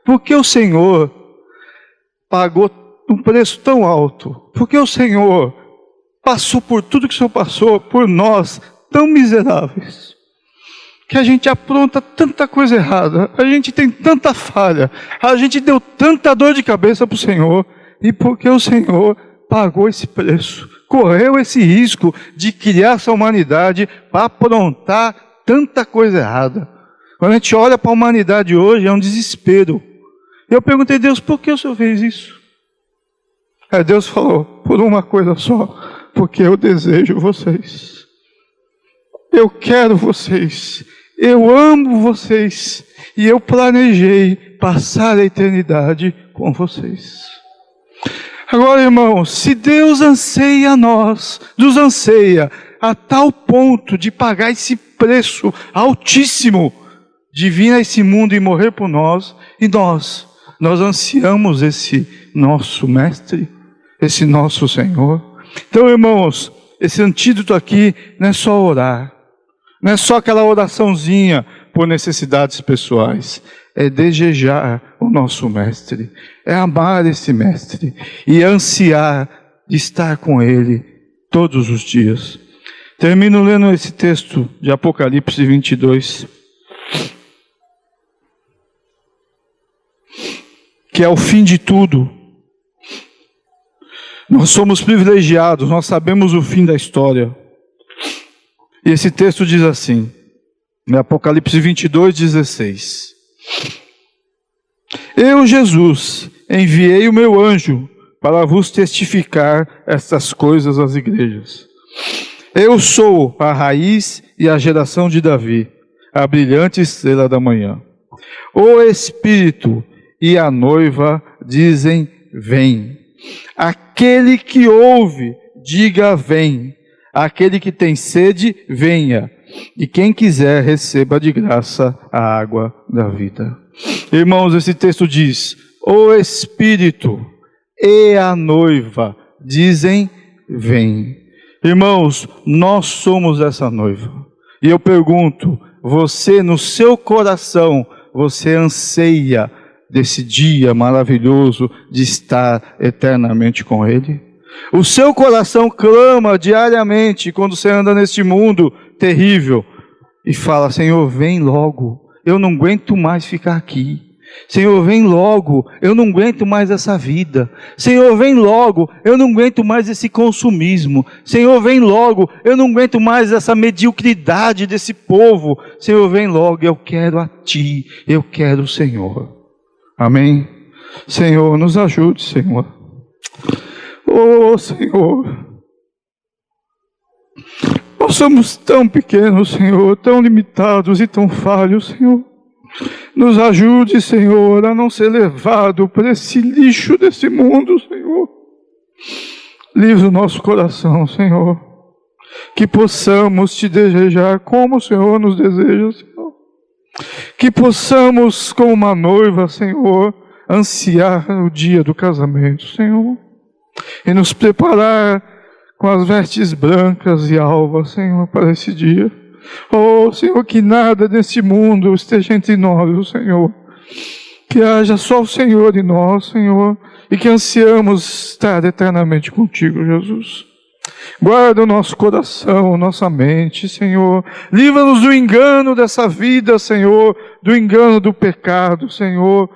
por que o Senhor pagou um preço tão alto? Por que o Senhor passou por tudo que o Senhor passou por nós, tão miseráveis, que a gente apronta tanta coisa errada, a gente tem tanta falha, a gente deu tanta dor de cabeça para o Senhor, e porque o Senhor pagou esse preço, correu esse risco de criar essa humanidade para aprontar tanta coisa errada? Quando a gente olha para a humanidade hoje, é um desespero. Eu perguntei: Deus, por que o Senhor fez isso? Aí Deus falou: por uma coisa só, porque eu desejo vocês. Eu quero vocês, eu amo vocês, e eu planejei passar a eternidade com vocês. Agora, irmãos, se Deus anseia nos anseia a tal ponto de pagar esse preço altíssimo, de vir a esse mundo e morrer por nós, e nós ansiamos esse nosso Mestre, esse nosso Senhor. Então, irmãos, esse antídoto aqui não é só orar, não é só aquela oraçãozinha por necessidades pessoais. É desejar o nosso Mestre, é amar esse Mestre e ansiar de estar com Ele todos os dias. Termino lendo esse texto de Apocalipse 22, que é o fim de tudo. Nós somos privilegiados, nós sabemos o fim da história. E esse texto diz assim, em Apocalipse 22, 16: Eu, Jesus, enviei o meu anjo para vos testificar estas coisas às igrejas. Eu sou a raiz e a geração de Davi, a brilhante estrela da manhã. O Espírito e a noiva dizem: vem. Aquele que ouve, diga: vem. Aquele que tem sede, venha. E quem quiser, receba de graça a água da vida. Irmãos, esse texto diz: o Espírito e a noiva dizem: vem. Irmãos, nós somos essa noiva. E eu pergunto, você no seu coração, você anseia desse dia maravilhoso de estar eternamente com Ele? O seu coração clama diariamente quando você anda neste mundo terrível e fala: Senhor, vem logo, eu não aguento mais ficar aqui, Senhor, vem logo, eu não aguento mais essa vida. Senhor, vem logo, eu não aguento mais esse consumismo. Senhor, vem logo, eu não aguento mais essa mediocridade desse povo. Senhor, vem logo, eu quero a Ti, eu quero o Senhor. Amém? Senhor, nos ajude, Senhor. Oh, Senhor. Nós somos tão pequenos, Senhor, tão limitados e tão falhos, Senhor. Nos ajude, Senhor, a não ser levado por esse lixo desse mundo, Senhor. Livre o nosso coração, Senhor. Que possamos Te desejar como o Senhor nos deseja, Senhor. Que possamos, como uma noiva, Senhor, ansiar o dia do casamento, Senhor. E nos preparar com as vestes brancas e alvas, Senhor, para esse dia. Oh, Senhor, que nada desse mundo esteja entre nós, Senhor. Que haja só o Senhor em nós, Senhor, e que ansiamos estar eternamente contigo, Jesus. Guarda o nosso coração, nossa mente, Senhor. Livra-nos do engano dessa vida, Senhor, do engano do pecado, Senhor.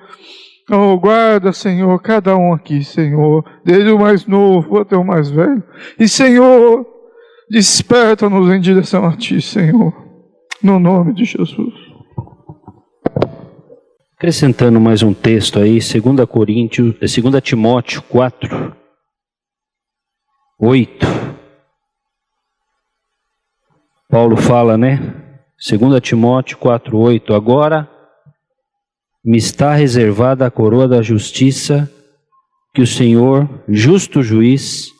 Oh, guarda, Senhor, cada um aqui, Senhor, desde o mais novo até o mais velho. E, Senhor, desperta-nos em direção a Ti, Senhor, no nome de Jesus. Acrescentando mais um texto aí, 2 Timóteo 4, 8. Paulo fala, né? 2 Timóteo 4, 8. Agora me está reservada a coroa da justiça, que o Senhor, justo juiz,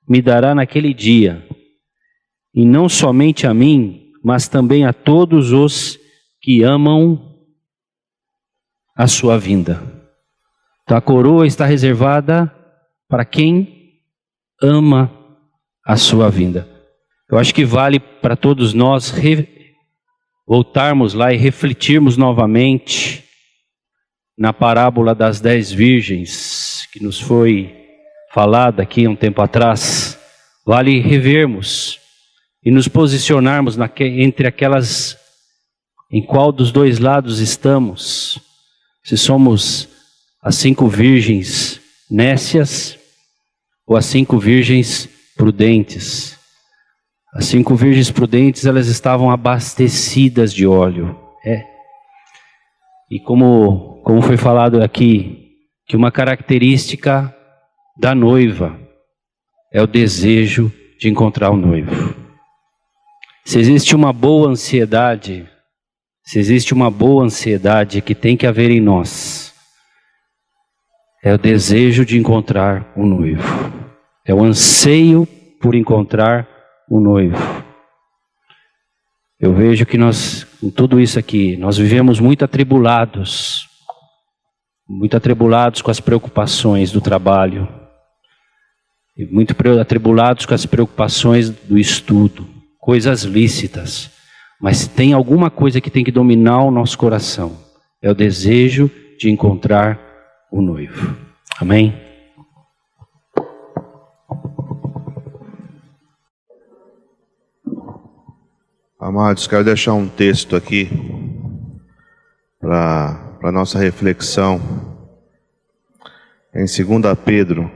me dará naquele dia, e não somente a mim, mas também a todos os que amam a sua vinda. Então a coroa está reservada para quem ama a sua vinda. Eu acho que vale para todos nós voltarmos lá e refletirmos novamente na parábola das 10 virgens, que nos foi falada aqui há um tempo atrás. Vale revermos e nos posicionarmos entre aquelas, em qual dos dois lados estamos. Se somos as 5 virgens nécias ou as 5 virgens prudentes. As 5 virgens prudentes, elas estavam abastecidas de óleo. E como foi falado aqui, que uma característica da noiva é o desejo de encontrar o noivo. Se existe uma boa ansiedade que tem que haver em nós, é o desejo de encontrar o noivo. É o anseio por encontrar o noivo. Eu vejo que nós, com tudo isso aqui, nós vivemos muito atribulados com as preocupações do trabalho, e muito atribulados com as preocupações do estudo, coisas lícitas. Mas se tem alguma coisa que tem que dominar o nosso coração, é o desejo de encontrar o noivo. Amém? Amados, quero deixar um texto aqui para a nossa reflexão. Em 2 Pedro,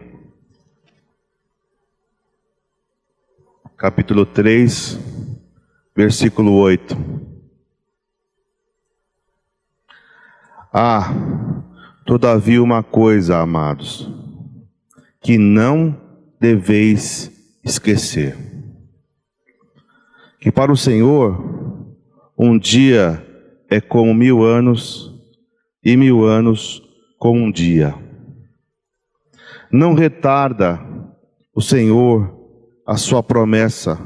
capítulo 3, versículo 8. Todavia uma coisa, amados, que não deveis esquecer, que para o Senhor um dia é como 1000 anos, e 1000 anos como um dia. Não retarda o Senhor a sua promessa,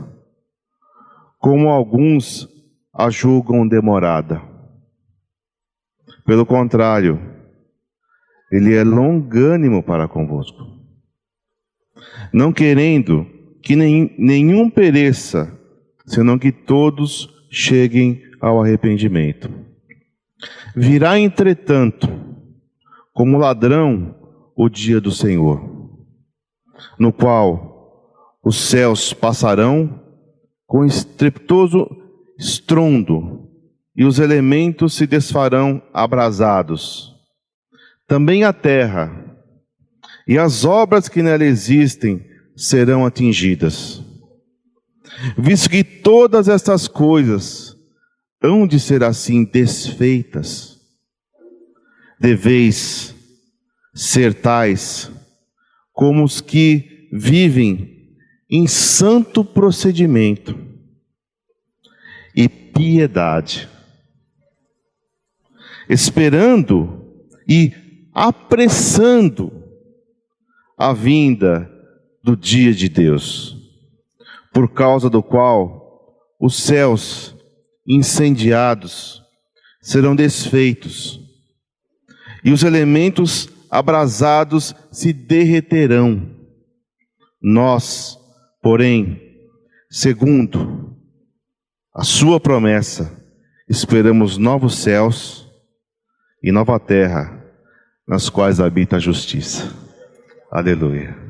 como alguns a julgam demorada. Pelo contrário, Ele é longânimo para convosco, não querendo que nenhum pereça, senão que todos cheguem ao arrependimento. Virá, entretanto, como ladrão o dia do Senhor, no qual os céus passarão com estrepitoso estrondo, e os elementos se desfarão abrasados. também a terra e as obras que nela existem serão atingidas. Visto que todas estas coisas hão de ser assim desfeitas, deveis ser tais como os que vivem em santo procedimento e piedade, esperando e apressando a vinda do dia de Deus, por causa do qual os céus incendiados serão desfeitos e os elementos abrasados se derreterão. Nós, porém, segundo a sua promessa, esperamos novos céus e nova terra, nas quais habita a justiça. Aleluia.